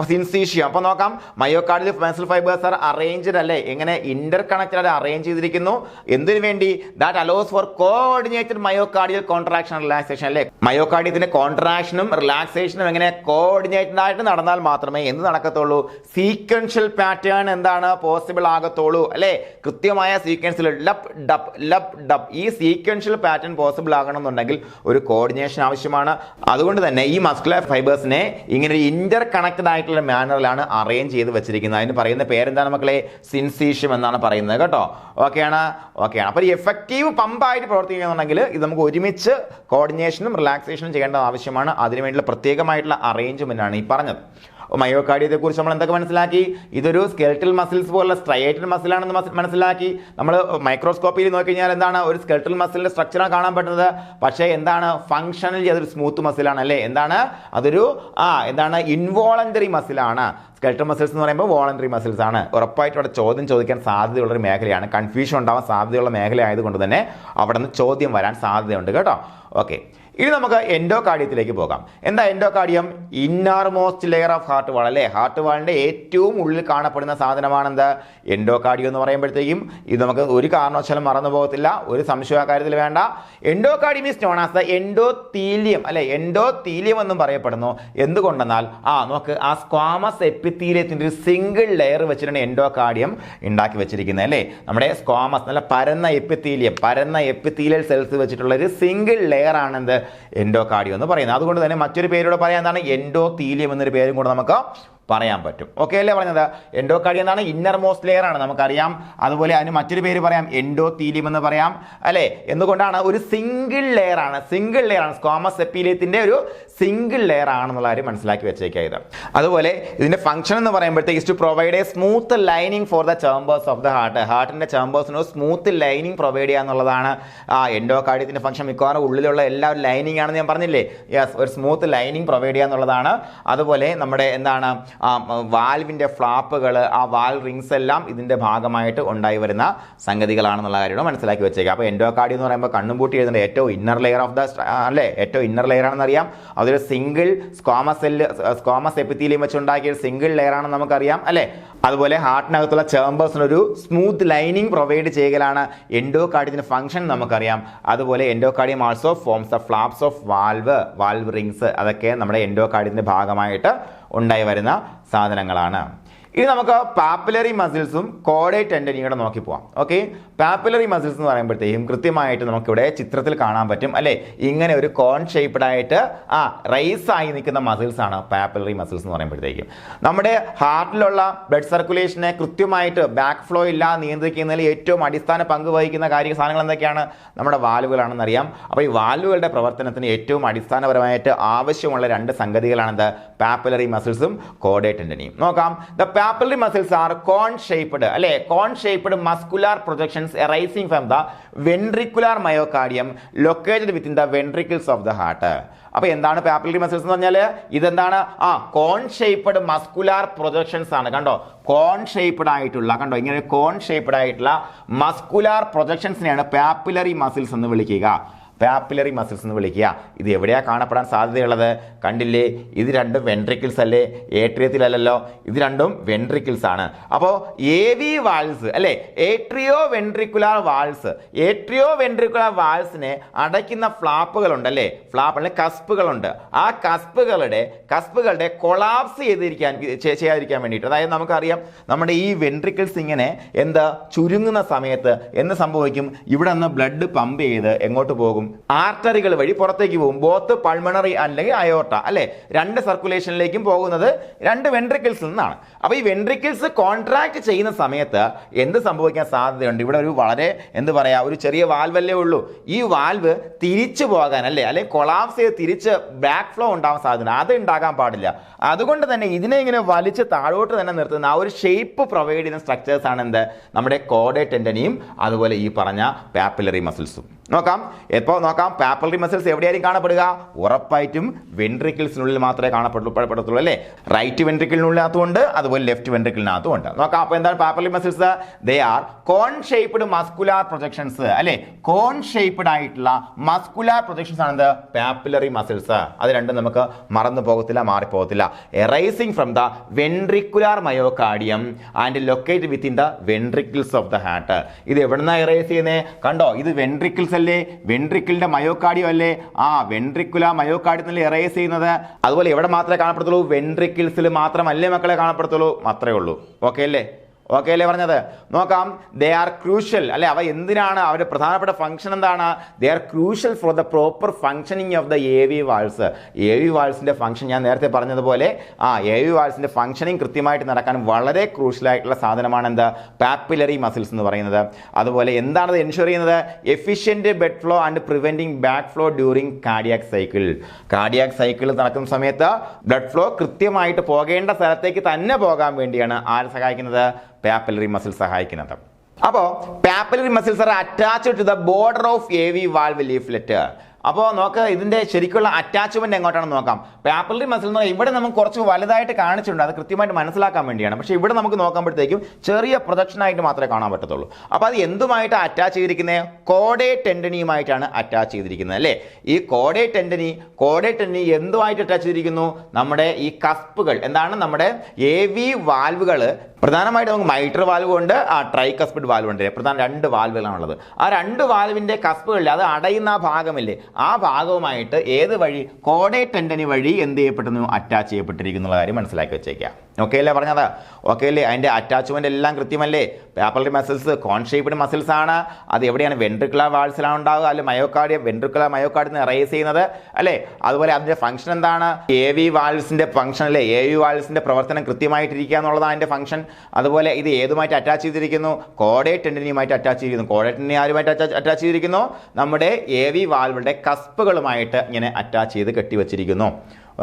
സിൻസീഷ്യം. അപ്പൊ നോക്കാം. Myocardial muscle fibres are arranged, അല്ലേ? എങ്ങനെ? ഇന്റർ കണക്റ്റഡ് അറേഞ്ച് ചെയ്തിരിക്കുന്നു. എന്തിനു വേണ്ടി? That allows for coordinated myocardial contraction relaxation, അല്ലേ? മയോകാർഡിയത്തിന്റെ കോൺട്രാക്ഷനും റിലാക്സേഷനും എങ്ങനെ കോഓർഡിനേറ്റഡ് ആയിട്ട് നടന്നാൽ മാത്രമേ എന്ത് നടക്കത്തുള്ളൂ? സീക്വൻഷ്യൽ പാറ്റേൺ പോസിബിൾ ആകത്തുള്ളൂ, അല്ലേ? കൃത്യമായ സീക്വൻസിൽ ലപ് ഡപ് ലപ് ഡപ് ഈ സീക്വൻഷ്യൽ പാറ്റേൺ പോസിബിൾ ആകണമെന്നുണ്ടെങ്കിൽ ഒരു കോർഡിനേഷൻ ആവശ്യമാണ്. അതുകൊണ്ട് തന്നെ ഈ മസ്കുലർ ഫൈബേഴ്സിനെ ഇങ്ങനെ ഇന്റർ കണക്റ്റഡ് ആയിട്ട് ആയിട്ടുള്ള മാനറിലാണ് അറേഞ്ച് ചെയ്ത് വെച്ചിരിക്കുന്നത്. അതിന് പറയുന്ന പേരെന്താണ് മക്കളെ? സിൻസീഷ്യം എന്നാണ് പറയുന്നത് കേട്ടോ. ഓക്കെയാണ്. അപ്പോൾ ഈ എഫക്റ്റീവ് പമ്പായിട്ട് പ്രവർത്തിക്കുകയാണെന്നുണ്ടെങ്കിൽ ഇത് നമുക്ക് ഒരുമിച്ച് കോർഡിനേഷനും റിലാക്സേഷനും ചെയ്യേണ്ട ആവശ്യമാണ്. അതിനുവേണ്ടിയുള്ള പ്രത്യേകമായിട്ടുള്ള അറേഞ്ച്മെന്റ് ആണ് ഈ പറഞ്ഞത്. മയോകാർഡിയത്തെ കുറിച്ച് നമ്മൾ എന്തൊക്കെ മനസ്സിലാക്കി? ഇതൊരു സ്കെൽറ്റൽ മസിൽസ് പോലുള്ള സ്ട്രൈറ്റഡ് മസിലാണെന്ന് മനസ്സിലാക്കി. നമ്മൾ മൈക്രോസ്കോപ്പിൽ നോക്കിക്കഴിഞ്ഞാൽ എന്താണ് ഒരു സ്കെൽറ്റൽ മസിലിന്റെ സ്ട്രക്ചറാണ് കാണാൻ പറ്റുന്നത്. പക്ഷേ എന്താണ് ഫംഗ്ഷനലി അതൊരു സ്മൂത്ത് മസിലാണ് അല്ലേ? എന്താണ് അതൊരു ഇൻവോളണ്ടറി മസിലാണ്. സ്കെൽറ്റൽ മസിൽസ് എന്ന് പറയുമ്പോൾ വോളണ്ടറി മസിൽസ് ആണ്. ഉറപ്പായിട്ടും അവിടെ ചോദ്യം ചോദിക്കാൻ സാധ്യതയുള്ളൊരു മേഖലയാണ്. കൺഫ്യൂഷൻ ഉണ്ടാവാൻ സാധ്യതയുള്ള മേഖല ആയതുകൊണ്ട് തന്നെ അവിടെ നിന്ന് ചോദ്യം വരാൻ സാധ്യതയുണ്ട് കേട്ടോ. ഓക്കെ, ഇനി നമുക്ക് എൻഡോകാർഡിയത്തിലേക്ക് പോകാം. എന്താ endocardium? Inner most layer of heart wall അല്ലേ? ഹാർട്ട് വാളിന്റെ ഏറ്റവും ഉള്ളിൽ കാണപ്പെടുന്ന സാധനമാണ് എന്ത്? എൻഡോകാർഡിയം എന്ന് പറയുമ്പോഴത്തേക്കും ഇത് നമുക്ക് ഒരു കാരണവശാലും മറന്നു പോകത്തില്ല, ഒരു സംശയ കാര്യത്തിൽ വേണ്ട. Endocardium is known as the endothelium അല്ലെ? എൻഡോത്തീലിയം എന്നും പറയപ്പെടുന്നു. എന്തുകൊണ്ടെന്നാൽ നോക്ക്, ആ സ്ക്വാമസ് എപ്പിത്തീലിയത്തിന്റെ ഒരു സിംഗിൾ ലെയർ വെച്ചിട്ടാണ് എൻഡോകാർഡിയം ഉണ്ടാക്കി വെച്ചിരിക്കുന്നത് അല്ലേ? നമ്മുടെ സ്ക്വാമസ് നല്ല പരന്ന എപ്പിത്തീലിയൽ സെൽസ് വെച്ചിട്ടുള്ള ഒരു സിംഗിൾ ലെയർ ആണ് എന്ത്? എൻഡോകാർഡിയം എന്ന് പറയുന്നത്. അതുകൊണ്ട് തന്നെ മറ്റൊരു പേരോട് പറയാൻ എന്താണ്? എൻഡോത്തീലിയം എന്നൊരു പേരും കൂടെ നമുക്ക് പറയാൻ പറ്റും. ഓക്കെ അല്ലേ പറഞ്ഞത്? എൻഡോകാർഡിയം എന്താണ്? ഇന്നർ മോസ്റ്റ് ലെയർ ആണ്, നമുക്കറിയാം. അതുപോലെ അതിന് മറ്റൊരു പേര് പറയാം, എൻഡോത്തീലിയം എന്ന് പറയാം അല്ലെ? എന്തുകൊണ്ടാണ്? ഒരു സിംഗിൾ ലെയർ ആണ്. സ്ക്വാമസ് എപ്പിത്തീലിയത്തിന്റെ ഒരു സിംഗിൾ ലെയർ ആണെന്നുള്ള കാര്യം മനസ്സിലാക്കി വെച്ചേക്കുക ഇത്. അതുപോലെ ഇതിന്റെ ഫംഗ്ഷൻ എന്ന് പറയുമ്പോഴത്തേക്ക് to provide a smooth lining for the chambers of the heart. ഹാർട്ടിന്റെ ചേംബേഴ്സിന് സ്മൂത്ത് ലൈനിങ് പ്രൊവൈഡ് ചെയ്യുക എന്നുള്ളതാണ് എൻഡോകാർഡിയത്തിന്റെ ഫംഗ്ഷൻ. മിക്കവാറും ഉള്ളിലുള്ള എല്ലാ ലൈനിങ് ആണെന്ന് ഞാൻ പറഞ്ഞില്ലേ? യെസ്, ഒരു സ്മൂത്ത് ലൈനിങ് പ്രൊവൈഡ് ചെയ്യുക എന്നുള്ളതാണ്. അതുപോലെ നമ്മുടെ എന്താണ് വാൽവിന്റെ ഫ്ലാപ്പുകൾ, ആ വാൽ റിങ്സ് എല്ലാം ഇതിന്റെ ഭാഗമായിട്ട് ഉണ്ടായി വരുന്ന സംഗതികളാണെന്നുള്ള കാര്യം മനസ്സിലാക്കി വെച്ചേക്കുക. അപ്പോൾ എൻഡോകാർഡിയം എന്ന് പറയുമ്പോൾ കണ്ണും പൂട്ടി എഴുതുന്നത് ഏറ്റവും ഇന്നർ ലെയർ ഓഫ് ദ അല്ലേ? ഏറ്റവും ഇന്നർ ലെയർ ആണെന്ന് അറിയാം. അതൊരു സിംഗിൾ സ്ക്വാമസ് എപ്പിത്തീലിയം വെച്ചുണ്ടാക്കിയ ഒരു സിംഗിൾ ലെയർ ആണെന്ന് നമുക്കറിയാം അല്ലേ? അതുപോലെ ഹാർട്ടിനകത്തുള്ള ചേംബേഴ്സിനൊരു സ്മൂത്ത് ലൈനിങ് പ്രൊവൈഡ് ചെയ്യലാണ് എൻഡോകാർഡിയത്തിന്റെ ഫംഗ്ഷൻ നമുക്കറിയാം. അതുപോലെ endocardium also forms the flaps of valve rings. അതൊക്കെ നമ്മുടെ എൻഡോകാർഡിയത്തിന്റെ ഭാഗമായിട്ട് ഉണ്ടായി വരുന്ന സാധനങ്ങളാണ്. ഇനി നമുക്ക് പാപ്പിലറി മസിൽസും കോഡേറ്റ് ടെൻഡനും കൂടെ നോക്കി പോവാം. ഓക്കെ, പാപ്പിലറി മസിൽസ് എന്ന് പറയുമ്പോഴത്തേക്കും കൃത്യമായിട്ട് നമുക്കിവിടെ ചിത്രത്തിൽ കാണാൻ പറ്റും അല്ലേ? ഇങ്ങനെ ഒരു കോൺ ഷേപ്ഡ് ആയിട്ട് റൈസ് ആയി നിൽക്കുന്ന മസിൽസ് ആണ് പാപ്പിലറി മസിൽസ് എന്ന് പറയുമ്പോഴത്തേക്കും. നമ്മുടെ ഹാർട്ടിലുള്ള ബ്ലഡ് സർക്കുലേഷനെ കൃത്യമായിട്ട് ബാക്ക് ഫ്ലോ ഇല്ലാതെ നിയന്ത്രിക്കുന്നതിൽ ഏറ്റവും അടിസ്ഥാന പങ്ക് വഹിക്കുന്ന സാധനങ്ങൾ എന്തൊക്കെയാണ്? നമ്മുടെ വാൽവുകളാണെന്ന് അറിയാം. അപ്പോൾ ഈ വാൽവുകളുടെ പ്രവർത്തനത്തിന് ഏറ്റവും അടിസ്ഥാനപരമായിട്ട് ആവശ്യമുള്ള രണ്ട് സംഗതികളാണ് എന്ത്? പാപ്പിലറി മസിൽസും കോഡേറ്റ് ടെൻഡനും. നോക്കാം. Papillary muscles are cone-shaped, അല്ലെ? Cone-shaped muscular projections arising from the ventricular myocardium located within the ventricles of the heart. അപ്പോൾ എന്താണ് പാപ്പിലറി മസിൽസ് എന്ന് പറഞ്ഞാൽ? ഇതെന്താണ്? കോൺ ഷേപ്ഡ് മസ്കുലാർ പ്രൊജക്ഷൻസ് ആണ്. കണ്ടോ, കോൺ ഷേപ്ഡ് ആയിട്ടുള്ള, കണ്ടോ ഇങ്ങനെ കോൺ ഷേപ്ഡ് ആയിട്ടുള്ള മസ്കുലാർ പ്രൊജക്ഷൻസിനെയാണ് പാപ്പിലറി മസിൽസ് എന്ന് വിളിക്കുക. പാപ്പിലറി മസിൽസ് എന്ന് വിളിക്കുക. ഇത് എവിടെയാണ് കാണപ്പെടാൻ സാധ്യതയുള്ളത്? കണ്ടില്ലേ, ഇത് രണ്ടും വെൻട്രിക്കിൾസ് അല്ലേ? ഏട്രിയത്തിലല്ലോ, ഇത് രണ്ടും വെൻട്രിക്കിൾസ് ആണ്. അപ്പോൾ AV വാൾസ് അല്ലേ? ഏട്രിയോ വെൻട്രിക്കുലാർ വാൾസിനെ അടയ്ക്കുന്ന ഫ്ലാപ്പുകളുണ്ട് അല്ലേ? കസ്പുകളുണ്ട്. ആ കസ്പുകളുടെ കൊളാപ്സ് ചെയ്യാതിരിക്കാൻ വേണ്ടിയിട്ട്, അതായത് നമുക്കറിയാം നമ്മുടെ ഈ വെൻട്രിക്കിൾസ് ഇങ്ങനെ ചുരുങ്ങുന്ന സമയത്ത് എന്ത് സംഭവിക്കും? ഇവിടെ നിന്ന് ബ്ലഡ് പമ്പ് ചെയ്ത് എങ്ങോട്ട് പോകും? ആർട്ടറികൾ വഴി പുറത്തേക്ക് പോകും. ബോത്ത് പൾമണറി അല്ലെങ്കിൽ അയോർട്ട അല്ലെ? രണ്ട് സർക്കുലേഷനിലേക്കും പോകുന്നത് രണ്ട് വെൻട്രിക്കിൾസിൽ നിന്നാണ്. അപ്പൊ ഈ വെൻട്രിക്കിൾസ് കോൺട്രാക്ട് ചെയ്യുന്ന സമയത്ത് എന്ത് സംഭവിക്കാൻ സാധ്യതയുണ്ട്? ഇവിടെ ഒരു വളരെ ഒരു ചെറിയ വാൽവല്ലേ ഉള്ളൂ. ഈ വാൽവ് തിരിച്ചു പോകാൻ അല്ലെങ്കിൽ കൊളാപ്സ് ചെയ്ത് തിരിച്ച് ബാക്ക് ഫ്ലോ ഉണ്ടാവാൻ സാധ്യത, അത് ഉണ്ടാകാൻ പാടില്ല. അതുകൊണ്ട് തന്നെ ഇതിനെ ഇങ്ങനെ വലിച്ച് താഴോട്ട് തന്നെ നിർത്തുന്ന ആ ഒരു ഷേപ്പ് പ്രൊവൈഡ് ചെയ്യുന്ന സ്ട്രക്ചേഴ്സ് ആണ് എന്ത്? നമ്മുടെ കോഡേറ്റ് ടെൻഡനും അതുപോലെ ഈ പറഞ്ഞ പാപ്പിലറി മസിൽസും. നോക്കാം. പാപ്പിലറി മസിൽസ് എവിടെയായിരിക്കും കാണപ്പെടുക? ഉറപ്പായിട്ടും വെൻട്രിക്കിൾസിനുള്ളിൽ മാത്രമേ കാണപ്പെടത്തുള്ളൂ അല്ലേ? റൈറ്റ് വെൻട്രിക്കിളിനുള്ളിനകത്തുണ്ട്, അതുപോലെ ലെഫ്റ്റ് വെൻട്രിക്കിളിനകത്തുണ്ട്. നോക്കാം. അപ്പോൾ എന്താണ് papillary muscles? They are cone shaped muscular projections അല്ലെ? കോൺ ഷേപ്ഡ് ആയിട്ടുള്ള മസ്കുലാർ പ്രൊജക്ഷൻസ് ആണ് എന്ത്? Papillary muscles. അത് രണ്ടും നമുക്ക് മറന്നു പോകത്തില്ല, മാറിപ്പോകത്തില്ല. Arising from the ventricular myocardium and locate within the ventricles of the heart. ഇത് എവിടുന്നാ എറൈസ് ചെയ്യുന്നത്? കണ്ടോ, ഇത് വെൻട്രിക്കിൾസ് അല്ലേ? വെൻട്രിക്കിളിന്റെ മയോകാർഡിയം അല്ലേ? വെൻട്രിക്കുലാർ മയോകാർഡിയത്തിൽ എറൈസ് ചെയ്യുന്നത്. അതുപോലെ എവിടെ മാത്രമേ കാണപ്പെടുത്തുള്ളൂ? വെൻട്രിക്കിൾസിൽ മാത്രമല്ലേ മക്കളെ കാണപ്പെടുത്തുള്ളൂ? മാത്രമേ ഉള്ളൂ. ഓക്കെ അല്ലേ? ഓക്കെ അല്ലേ പറഞ്ഞത്? നോക്കാം, ദേ ആർ ക്രൂഷ്യൽ അല്ലെ, അവ എന്തിനാണ്, അവരുടെ പ്രധാനപ്പെട്ട ഫംഗ്ഷൻ എന്താണ്? They are crucial for the proper functioning of the AV valves. AV വാൾവ്സിന്റെ ഫംഗ്ഷൻ ഞാൻ നേരത്തെ പറഞ്ഞതുപോലെ AV വാൾവ്സിന്റെ ഫംഗ്ഷനിങ് കൃത്യമായിട്ട് നടക്കാൻ വളരെ ക്രൂഷ്യൽ ആയിട്ടുള്ള സാധനമാണ് എന്ത്? പാപ്പിലറി മസിൽസ് എന്ന് പറയുന്നത്. അതുപോലെ എന്താണ് എൻഷുർ ചെയ്യുന്നത്? Efficient bed flow and preventing back flow during cardiac cycle. Cardiac cycle നടക്കുന്ന സമയത്ത് ബ്ലഡ് ഫ്ലോ കൃത്യമായിട്ട് പോകേണ്ട സ്ഥലത്തേക്ക് തന്നെ പോകാൻ വേണ്ടിയാണ് ആര് സഹായിക്കുന്നത്? പാപ്പിലറി മസിൽ സഹായിക്കുന്നത്. അപ്പോൾ papillary muscles are attached to the border of AV valve leaflet. അപ്പോൾ നോക്ക്, ഇതിന്റെ ശരിക്കുള്ള അറ്റാച്ച്മെന്റ് എങ്ങോട്ടാണെന്ന് നോക്കാം. പാപ്പിലറി മസിൽ എന്ന് പറഞ്ഞാൽ ഇവിടെ നമുക്ക് കുറച്ച് വലുതായിട്ട് കാണിച്ചിട്ടുണ്ട്, അത് കൃത്യമായിട്ട് മനസ്സിലാക്കാൻ വേണ്ടിയാണ്. പക്ഷേ ഇവിടെ നമുക്ക് നോക്കുമ്പോഴത്തേക്കും ചെറിയ പ്രൊജക്ഷൻ ആയിട്ട് മാത്രമേ കാണാൻ പറ്റത്തുള്ളൂ. അപ്പോൾ അത് എന്തുമായിട്ട് അറ്റാച്ച് ചെയ്തിരിക്കുന്നത്? കോഡേ ടെൻഡനിയുമായിട്ടാണ് അറ്റാച്ച് ചെയ്തിരിക്കുന്നത് അല്ലേ? ഈ കോഡേ ടെൻഡനി എന്തുമായിട്ട് അറ്റാച്ച് ചെയ്തിരിക്കുന്നു? നമ്മുടെ ഈ കസ്പുകൾ, എന്താണ് നമ്മുടെ AV വാൽവുകൾ. പ്രധാനമായിട്ട് നമുക്ക് മൈട്രൽ വാൽവ് ഉണ്ട്, ട്രൈകസ്പിഡ് വാൽവ് ഉണ്ട്. പ്രധാന 2 വാൽവുകളാണുള്ളത്. ആ 2 വാൽവിന്റെ കസ്പുകളിൽ അത് അടയുന്ന ആ ഭാഗമില്ലേ, ആ ഭാഗവുമായിട്ട് ഏത് വഴി? കോഡേ ടെൻഡനി വഴി എന്ത് ചെയ്യപ്പെടുന്നു? അറ്റാച്ച് ചെയ്യപ്പെട്ടിരിക്കുന്ന കാര്യം മനസ്സിലാക്കി വെച്ചേക്കാം. ഓക്കെ അല്ലേ പറഞ്ഞത്? ഓക്കെ അല്ലേ? അതിന്റെ അറ്റാച്ച്മെന്റ് എല്ലാം കൃത്യമല്ലേ? Papillary muscles cone shaped muscles ആണ്. അത് എവിടെയാണ്? വെൻട്രിക്കുലർ വാൾസിലാണ് ഉണ്ടാവുക, അല്ലെ മയോകാർഡിയം, വെൻട്രിക്കുലർ മയോകാർഡിയം റേസ് ചെയ്യുന്നത് അല്ലേ? അതുപോലെ അതിന്റെ ഫംഗ്ഷൻ എന്താണ്? AV വാൾവ്സിന്റെ ഫംഗ്ഷൻ അല്ലേ? AV വാൾവ്സിന്റെ പ്രവർത്തനം കൃത്യമായിട്ടിരിക്കുക എന്നുള്ളതാണ് അതിന്റെ ഫംഗ്ഷൻ. അതുപോലെ ഇത് ഏതുമായിട്ട് അറ്റാച്ച് ചെയ്തിരിക്കുന്നു? കോഡേ ടെൻഡനിയുമായിട്ട് അറ്റാച്ച് ചെയ്തിരിക്കുന്നു. കോഡേ ടെൻഡനി ആരുമായിട്ട് അറ്റാച്ച് ചെയ്തിരിക്കുന്നു? നമ്മുടെ AV വാൽവുകളുടെ കസ്പുകളുമായിട്ട് ഇങ്ങനെ അറ്റാച്ച് ചെയ്ത് കെട്ടിവെച്ചിരിക്കുന്നു.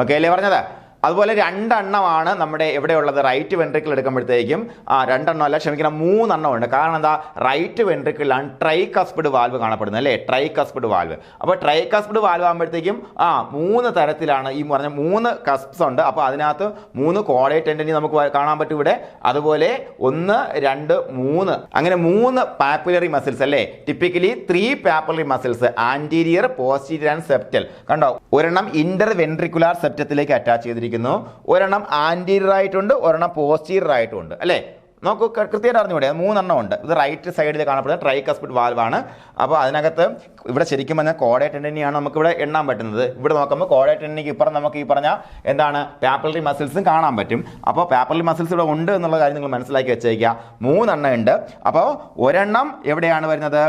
ഓക്കെ അല്ലേ പറഞ്ഞത്? അതുപോലെ 2 എണ്ണമാണ് നമ്മുടെ എവിടെ ഉള്ളത്? റൈറ്റ് വെൻട്രിക്കിൾ എടുക്കുമ്പോഴത്തേക്കും 2 എണ്ണം അല്ല, ക്ഷമിക്കണം, 3 എണ്ണം ഉണ്ട്. കാരണം എന്താ? റൈറ്റ് വെൻട്രിക്കിളാണ് ട്രൈകസ്പിഡ് വാൽവ് കാണപ്പെടുന്നത് അല്ലേ? Tricuspid valve. അപ്പോൾ ട്രൈകസ്പിഡ് വാൽവ് ആകുമ്പോഴത്തേക്കും 3 തരത്തിലാണ് ഈ പറഞ്ഞ 3 കസ്പ്സ് ഉണ്ട്. അപ്പോൾ അതിനകത്ത് 3 കോഡേ ടെൻഡനി നമുക്ക് കാണാൻ പറ്റും ഇവിടെ. അതുപോലെ 1, 2, 3 അങ്ങനെ 3 പാപ്പിലറി മസിൽസ് അല്ലേ? Typically 3 papillary muscles, anterior, posterior and septal. കണ്ടോ? ഒരെണ്ണം ഇന്റർ വെൻട്രിക്കുലാർ സെപ്റ്റത്തിലേക്ക് അറ്റാച്ച് ചെയ്തിരിക്കുന്നു, ഒരെണ്ണം ആന്റീരിയർ ആയിട്ടുണ്ട്, ഒരെണ്ണം പോസ്റ്റീരിയർ ആയിട്ടുണ്ട് അല്ലേ? നോക്കൂ, കൃത്യമായിട്ട് അറിഞ്ഞൂടെ? 3 എണ്ണം ഉണ്ട്. ഇത് റൈറ്റ് സൈഡിൽ കാണപ്പെടുന്ന ട്രൈകസ്പിഡ് വാൽവാണ്. അപ്പോൾ അതിനകത്ത് ഇവിടെ ശരിക്കും പറഞ്ഞാൽ കോഡേ ടെൻഡനിയാണ് നമുക്കിവിടെ എണ്ണാൻ പറ്റുന്നത്. ഇവിടെ നോക്കുമ്പോൾ കോഡേ ടെൻഡനിക്ക് ഇപ്പുറം നമുക്ക് ഈ പറഞ്ഞ എന്താണ്? പാപ്പിലറി മസിൽസും കാണാൻ പറ്റും. അപ്പോൾ പാപ്പിലറി മസിൽസ് ഇവിടെ ഉണ്ട് എന്നുള്ള കാര്യം നിങ്ങൾ മനസ്സിലാക്കി വെച്ചേക്കുക. 3 എണ്ണം ഉണ്ട്. അപ്പോൾ ഒരെണ്ണം എവിടെയാണ് വരുന്നത്?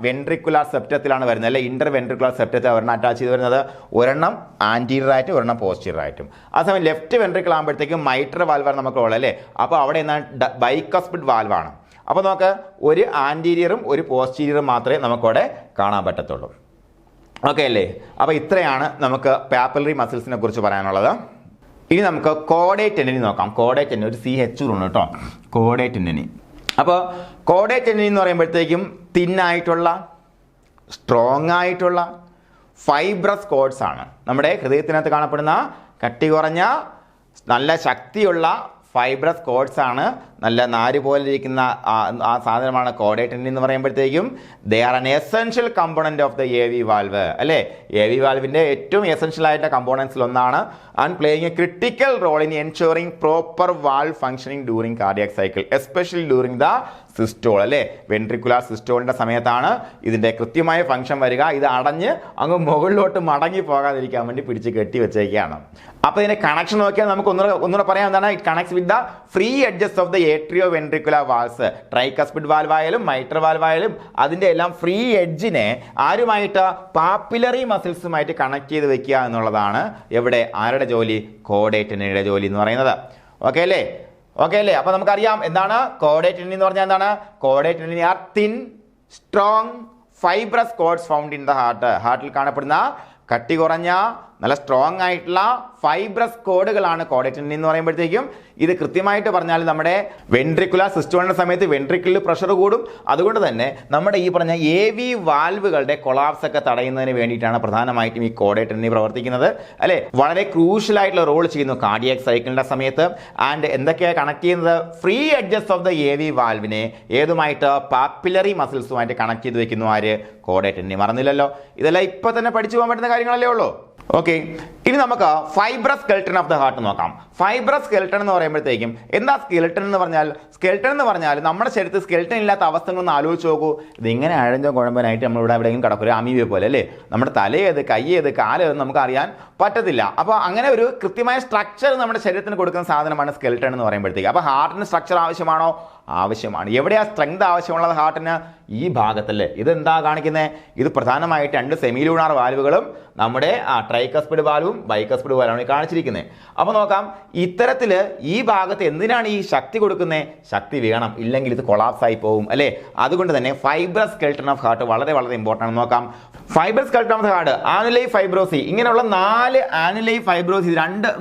വെൻട്രിക്കുലാർ സെപ്റ്റത്തിലാണ് വരുന്നത് അല്ലെ? ഇന്റർ വെൻട്രിക്കുലാർ സെപ്റ്റത്തിൽ ഒരെണ്ണം അറ്റാച്ച് ചെയ്ത് വരുന്നത്, ഒരെണ്ണം ആന്റീരിയർ ആയിട്ട്, ഒരെണ്ണം പോസ്റ്റീരിയർ ആയിട്ടും. അതേസമയം ലെഫ്റ്റ് വെൻട്രിക്കിൾ ആകുമ്പോഴത്തേക്കും മൈട്രൽ വാൽവാണ് നമുക്ക് ഉള്ളത് അല്ലേ? അപ്പോൾ അവിടെ എന്താണ്? ബൈകസ്പിഡ് വാൽവാണ്. അപ്പോൾ നമുക്ക് ഒരു ആന്റീരിയറും ഒരു പോസ്റ്റീരിയറും മാത്രമേ നമുക്കവിടെ കാണാൻ പറ്റത്തുള്ളൂ. ഓക്കെ അല്ലേ? അപ്പോൾ ഇത്രയാണ് നമുക്ക് പാപ്പിലറി മസിൽസിനെ കുറിച്ച് പറയാനുള്ളത്. ഇനി നമുക്ക് കോഡേ ടെൻഡനി നോക്കാം. കോഡേ ടെൻഡനി ഒരു CH ഉണ്ട് കേട്ടോ, കോഡേ ടെൻഡനി. അപ്പോൾ കോഡേ ടെൻഡനി എന്ന് പറയുമ്പോഴത്തേക്കും തിന്നായിട്ടുള്ള, സ്ട്രോങ് ആയിട്ടുള്ള ഫൈബ്രസ് കോഡ്സ് ആണ്. നമ്മുടെ ഹൃദയത്തിനകത്ത് കാണപ്പെടുന്ന കട്ടി കുറഞ്ഞ നല്ല ശക്തിയുള്ള ഫൈബ്രസ് കോഡ്സ് ആണ്. നല്ല നാര് പോലെ ഇരിക്കുന്ന ആ സാധനമാണ് കോഡേ ടെൻഡനി എന്ന് പറയുമ്പോഴത്തേക്കും. They are an essential component of the AV valve അല്ലേ? AV വാൽവിന്റെ ഏറ്റവും എസെൻഷ്യൽ ആയിട്ട് കമ്പോണൻസിൽ ഒന്നാണ്. And playing a critical role in ensuring proper valve functioning during cardiac cycle, especially during the systole അല്ലേ? വെൻട്രിക്കുലാർ സിസ്റ്റോളിന്റെ സമയത്താണ് ഇതിന്റെ കൃത്യമായ ഫംഗ്ഷൻ വരിക. ഇത് അടഞ്ഞ് അങ്ങ് മുകളിലോട്ട് മടങ്ങി പോകാതിരിക്കാൻ വേണ്ടി പിടിച്ച് കെട്ടി വെച്ചേക്കാണ്. അപ്പോൾ ഇതിന്റെ കണക്ഷൻ നോക്കിയാൽ നമുക്ക് ഒന്നുകൂടെ പറയാം. എന്താണ്? It connects with the free edges of the atrio ventricular valves. Tricuspid valve ആയാലും മൈട്രൽ വാൽവ് ആയാലും അതിന്റെ എല്ലാം ഫ്രീ എഡ്ജിനെ ആരുമായിട്ട്? പാപ്പിലറി മസിൽസുമായിട്ട് കണക്ട് ചെയ്ത് വെക്കുക എന്നുള്ളതാണ് എവിടെ? ആരുടെ ജോലി? കോഡേ ടെൻഡനിയുടെ ജോലി എന്ന് പറയുന്നത്. ഓക്കെ അല്ലേ? ഓക്കെ അല്ലേ? അപ്പൊ നമുക്കറിയാം എന്താണ് കോഡേ ടെൻഡനി എന്ന് പറഞ്ഞാൽ എന്താണ്? കോഡേ tendineae are thin, strong, fibrous cords found in the heart. ഹാർട്ടിൽ കാണപ്പെടുന്ന കട്ടി കുറഞ്ഞ നല്ല സ്ട്രോങ് ആയിട്ടുള്ള ഫൈബ്രസ് കോഡുകളാണ് കോഡേ ടെൻഡനി എന്ന് പറയുമ്പോഴത്തേക്കും. ഇത് കൃത്യമായിട്ട് പറഞ്ഞാൽ നമ്മുടെ വെൻട്രിക്കുലാർ സിസ്റ്റോളിന്റെ സമയത്ത് വെൻട്രിക്കിളിൽ പ്രഷർ കൂടും. അതുകൊണ്ട് തന്നെ നമ്മുടെ ഈ പറഞ്ഞ AV വാൽവുകളുടെ കൊളാപ്സ് ഒക്കെ തടയുന്നതിന് വേണ്ടിയിട്ടാണ് പ്രധാനമായിട്ടും ഈ കോഡേ ടെൻഡനി പ്രവർത്തിക്കുന്നത് അല്ലെ? വളരെ ക്രൂഷ്യൽ ആയിട്ടുള്ള റോൾ ചെയ്യുന്നു കാർഡിയാക് സൈക്കിളിന്റെ സമയത്ത്. ആൻഡ് എന്തൊക്കെയാണ് കണക്ട് ചെയ്യുന്നത്? Free edges of the AV വാൽവിനെ ഏതുമായിട്ട്? പാപ്പിലറി മസിൽസുമായിട്ട് കണക്ട് ചെയ്ത് വെക്കുന്നു ആര്? കോഡേ ടെൻഡനി. മറന്നില്ലല്ലോ, ഇതെല്ലാം ഇപ്പൊ തന്നെ പഠിച്ചു പോകാൻ പറ്റുന്ന കാര്യങ്ങളല്ലേ ഉള്ളൂ. ഓക്കെ, ഇനി നമുക്ക് fibrous skeleton of the heart നോക്കാം. ഫൈബ്രസ് സ്കെൽട്ടൺ എന്ന് പറയുമ്പോഴത്തേക്കും എന്താ സ്കെൽട്ടൺ എന്ന് പറഞ്ഞാൽ? സ്കെൽട്ടൺ എന്ന് പറഞ്ഞാൽ നമ്മുടെ ശരീരത്തിൽ സ്കെൽട്ടൺ ഇല്ലാത്ത അവസ്ഥകളൊന്ന് ആലോചിച്ച് നോക്കൂ. ഇതിങ്ങനെ അഴഞ്ചോ കുഴമ്പനായിട്ട് നമ്മളിവിടെ എവിടെയെങ്കിലും കിടക്കും, ഒരു അമീബ പോലെ അല്ലേ? നമ്മുടെ തലയേത്, കയ്യേത്, കാലേത് നമുക്ക് അറിയാൻ പറ്റത്തില്ല. അപ്പോൾ അങ്ങനെ ഒരു കൃത്യമായ സ്ട്രക്ചർ നമ്മുടെ ശരീരത്തിന് കൊടുക്കുന്ന സാധനമാണ് സ്കെൽട്ടൺ എന്ന് പറയുമ്പോഴത്തേക്ക്. അപ്പോൾ ഹാർട്ടിന് സ്ട്രക്ചർ ആവശ്യമാണോ? ആവശ്യമാണ്. എവിടെയാ സ്ട്രെങ്ത് ആവശ്യമുള്ളത് ഹാർട്ടിന്? ഈ ഭാഗത്തല്ലേ. ഇതെന്താ കാണിക്കുന്നത്? ഇത് പ്രധാനമായിട്ട് 2 സെമിലൂണാർ വാൽവുകളും നമ്മുടെ ട്രൈകസ്പിഡ് വാൽവും ബൈകസ്പിഡ് വാൽവാണ് കാണിച്ചിരിക്കുന്നത്. അപ്പോൾ നോക്കാം, ഇത്തരത്തിൽ ഈ ഭാഗത്ത് എന്തിനാണ് ഈ ശക്തി കൊടുക്കുന്നത്? ശക്തി വേണം, ഇല്ലെങ്കിൽ ഇത് കൊളാപ്സ് ആയി പോകും അല്ലേ. അതുകൊണ്ട് തന്നെ ഫൈബ്രസ് സ്കെൽട്ടൺ ഓഫ് ഹാർട്ട് വളരെ വളരെ ഇമ്പോർട്ടൻ്റ് ആണ്. നോക്കാം, ഫൈബ്രസ് സ്കെൽട്ടൺ ഓഫ് ഹാർട്ട്, ആനുലൈ ഫൈബ്രോസി, ഇങ്ങനെയുള്ള 4 ആനുലൈ ഫൈബ്രോസി,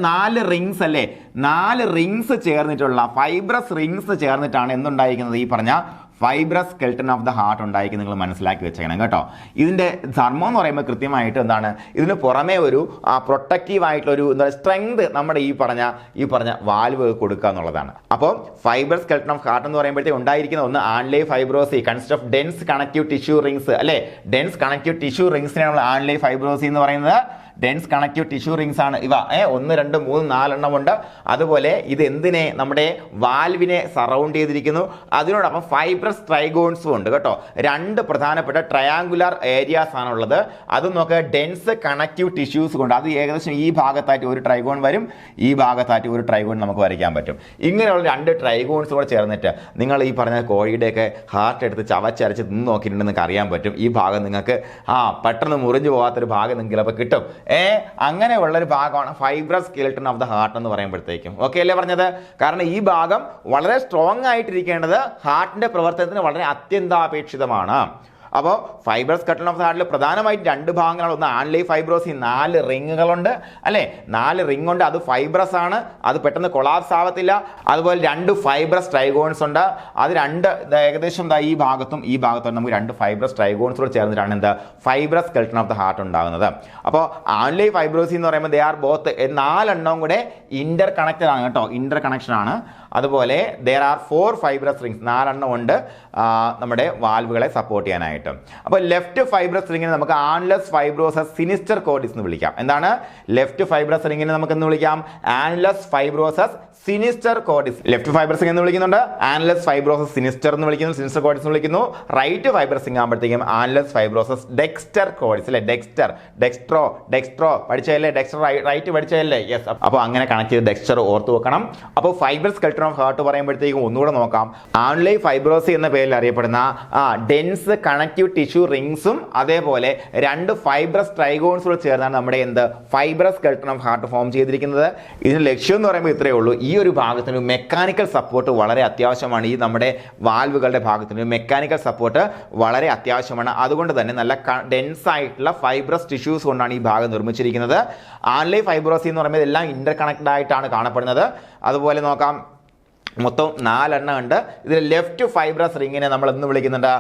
4 റിങ്സ് അല്ലേ, 4 റിങ്സ് ചേർന്നിട്ടുള്ള ഫൈബ്രസ് റിങ്സ് ചേർന്നിട്ടാണ് എന്തുണ്ടായിരിക്കുന്നത്? ഈ പറഞ്ഞ fibrous skeleton of the heart ഉണ്ടായിരിക്കും. നിങ്ങൾ മനസ്സിലാക്കി വെച്ചേക്കണം കേട്ടോ. ഇതിൻ്റെ ധർമ്മം എന്ന് പറയുമ്പോൾ കൃത്യമായിട്ട് എന്താണ്, ഇതിന് പുറമേ ഒരു പ്രൊട്ടക്റ്റീവ് ആയിട്ടുള്ളൊരു എന്താ സ്ട്രെങ്ത് നമ്മുടെ ഈ പറഞ്ഞ വാൽവ് കൊടുക്കുക എന്നുള്ളതാണ്. അപ്പോൾ ഫൈബ്രസ് സ്കെൽട്ടൺ ഓഫ് ഹാർട്ട് എന്ന് പറയുമ്പോഴത്തേക്ക് ഉണ്ടായിരിക്കുന്ന ഒന്ന് annuli fibrosi, consist of dense connective tissue rings അല്ലേ. ഡെൻസ് കണക്റ്റീവ് ടിഷ്യൂ റിങ്സിനാണ് ആൻലൈ ഫൈബ്രോസി എന്ന് പറയുന്നത്. ഡെൻസ് കണക്റ്റീവ് ടിഷ്യൂ റിങ്സ് ആണ് ഇവ. 1, 2, 3, 4 എണ്ണം ഉണ്ട്. അതുപോലെ ഇത് എന്തിനെ, നമ്മുടെ വാൽവിനെ സറൗണ്ട് ചെയ്തിരിക്കുന്നു. അതിനോടൊപ്പം ഫൈബ്രസ് ട്രൈഗോൺസും ഉണ്ട് കേട്ടോ. 2 പ്രധാനപ്പെട്ട ട്രയാങ്കുലർ ഏരിയാസ് ആണുള്ളത്. അതും നോക്കുക, ഡെൻസ് കണക്റ്റീവ് ടിഷ്യൂസ് കൊണ്ട്. അത് ഏകദേശം ഈ ഭാഗത്തായിട്ട് ഒരു ട്രൈഗോൺ വരും, ഈ ഭാഗത്തായിട്ട് ഒരു ട്രൈഗോൺ നമുക്ക് വരയ്ക്കാൻ പറ്റും. ഇങ്ങനെയുള്ള 2 ട്രൈഗോൺസ് കൂടെ ചേർന്നിട്ട് നിങ്ങൾ ഈ പറഞ്ഞ കോഴിയുടെയൊക്കെ ഹാർട്ട് എടുത്ത് ചവച്ചരച്ച് നിന്ന് നോക്കിയിട്ടുണ്ടെന്ന് നിങ്ങൾക്ക് അറിയാൻ പറ്റും. ഈ ഭാഗം നിങ്ങൾക്ക് പെട്ടെന്ന് മുറിഞ്ഞു പോകാത്തൊരു ഭാഗം നിങ്ങൾക്ക് ചിലപ്പോൾ കിട്ടും. അങ്ങനെയുള്ളൊരു ഭാഗമാണ് fibrous skeleton of the heart എന്ന് പറയുമ്പോഴത്തേക്കും. ഓക്കെ അല്ലേ പറഞ്ഞത്? കാരണം ഈ ഭാഗം വളരെ സ്ട്രോങ് ആയിട്ടിരിക്കേണ്ടത് ഹാർട്ടിന്റെ പ്രവർത്തനത്തിന് വളരെ അത്യന്താപേക്ഷിതമാണ്. അപ്പോൾ ഫൈബ്രസ് സ്കെൽട്ടൺ ഓഫ് ദ ഹാർട്ടിൽ പ്രധാനമായിട്ട് 2 ഭാഗങ്ങളാണ്. ഒന്ന് ആൻലൈ ഫൈബ്രോസി, 4 റിങ്ങുകളുണ്ട് അല്ലേ. 4 റിംഗ് ഉണ്ട്, അത് ഫൈബ്രസ് ആണ്, അത് പെട്ടെന്ന് കൊളാപ്സ് ആവത്തില്ല. അതുപോലെ 2 ഫൈബ്രസ് ട്രൈഗോൺസ് ഉണ്ട്, അത് 2 ഏകദേശം ഈ ഭാഗത്തും നമുക്ക് 2 ഫൈബ്രസ് ട്രൈഗോൺസോട് ചേർന്നിട്ടാണ് എന്ത് fibrous skeleton of the heart ഉണ്ടാകുന്നത്. അപ്പോൾ ആൻലൈ ഫൈബ്രോസി എന്ന് പറയുമ്പോൾ ദേ ആർ ബോത്ത് 4 എണ്ണവും കൂടെ ഇന്റർ കണക്റ്റഡ് ആണ് കേട്ടോ, ഇന്റർ കണക്ഷൻ ആണ്. അതുപോലെ there are 4 ഫൈബ്രസ് റിങ്സ്, 4 എണ്ണം ഉണ്ട് നമ്മുടെ വാൽവുകളെ സപ്പോർട്ട് ചെയ്യാനായിട്ട്. അപ്പോൾ ലെഫ്റ്റ് ഫൈബ്രസ് റിങ്ങിനെ നമുക്ക് ആൻലസ് ഫൈബ്രോസസ് സിനിസ്റ്റർ കോർഡിസ് എന്ന് വിളിക്കാം. എന്താണ് ലെഫ്റ്റ് ഫൈബ്രസ് റിങ്ങിനെ നമുക്ക് എന്ന് വിളിക്കാം? ആൻലസ് fibrosis sinister കോർഡിസ്. Left fibrous ring എന്ന് വിളിക്കുന്നുണ്ട്, ആൻലസ് ഫൈബ്രോസസ് സിനിസ്റ്റർ എന്ന് വിളിക്കുന്നു, സിനിസ്റ്റർ കോർഡിസ് എന്ന് വിളിക്കുന്നു. റൈറ്റ് ഫൈബ്രസ് റിംഗ് ആകുമ്പോഴത്തേക്കും ആൻലസ് ഫൈബ്രോസസ് ഡെക്സ്റ്റർ കോർഡിസ് അല്ലേ. ഡെക്സ്ട്രോ പഠിച്ചതല്ലേ, ഡെക്സ്റ്റർ റൈറ്റ് പഠിച്ചതല്ലേ? യെസ്. അപ്പോൾ അങ്ങനെ കണക്ട് ചെയ്ത് ഡെക്സ്റ്റർ ഓർത്ത് വെക്കണം. അപ്പോൾ ഫൈബ്രസ് സ്കെൽട്ടൺ ഓഫ് ഹാർട്ട് പറയുമ്പോഴത്തേക്കും ഒന്നുകൂടെ നോക്കാം. ആൻലൈ ഫൈബ്രോസി എന്ന പേരിൽ അറിയപ്പെടുന്ന ഡെൻസ് കണക്റ്റീവ് ടിഷ്യൂ റിങ്സും അതേപോലെ 2 ഫൈബ്രസ് ട്രൈഗോൺസുകൾ ചേർന്നാണ് നമ്മുടെ fibrous skeleton of heart form ചെയ്തിരിക്കുന്നത്. ഇതിന്റെ ലക്ഷ്യം എന്ന് പറയുമ്പോൾ ഇത്രയേ ഉള്ളൂ. ഈ ഒരു ഭാഗത്തിന് മെക്കാനിക്കൽ സപ്പോർട്ട് വളരെ അത്യാവശ്യമാണ്. ഈ നമ്മുടെ വാൽവുകളുടെ ഭാഗത്തിന് മെക്കാനിക്കൽ സപ്പോർട്ട് വളരെ അത്യാവശ്യമാണ്. അതുകൊണ്ട് തന്നെ നല്ല ഡെൻസ് ആയിട്ടുള്ള ഫൈബ്രസ് ടിഷ്യൂസ് കൊണ്ടാണ് ഈ ഭാഗം നിർമ്മിച്ചിരിക്കുന്നത്. ആൻലൈ ഫൈബ്രോസി എന്ന് പറയുമ്പോൾ എല്ലാം ഇന്റർ കണക്റ്റഡ് ആയിട്ടാണ് കാണപ്പെടുന്നത്. അതുപോലെ നോക്കാം, മൊത്തം 4 എണ്ണം ഉണ്ട്. ഇതിൽ ലെഫ്റ്റ് ഫൈബ്രസ് റിങ്ങിനെ നമ്മൾ എന്ന് വിളിക്കുന്നുണ്ട്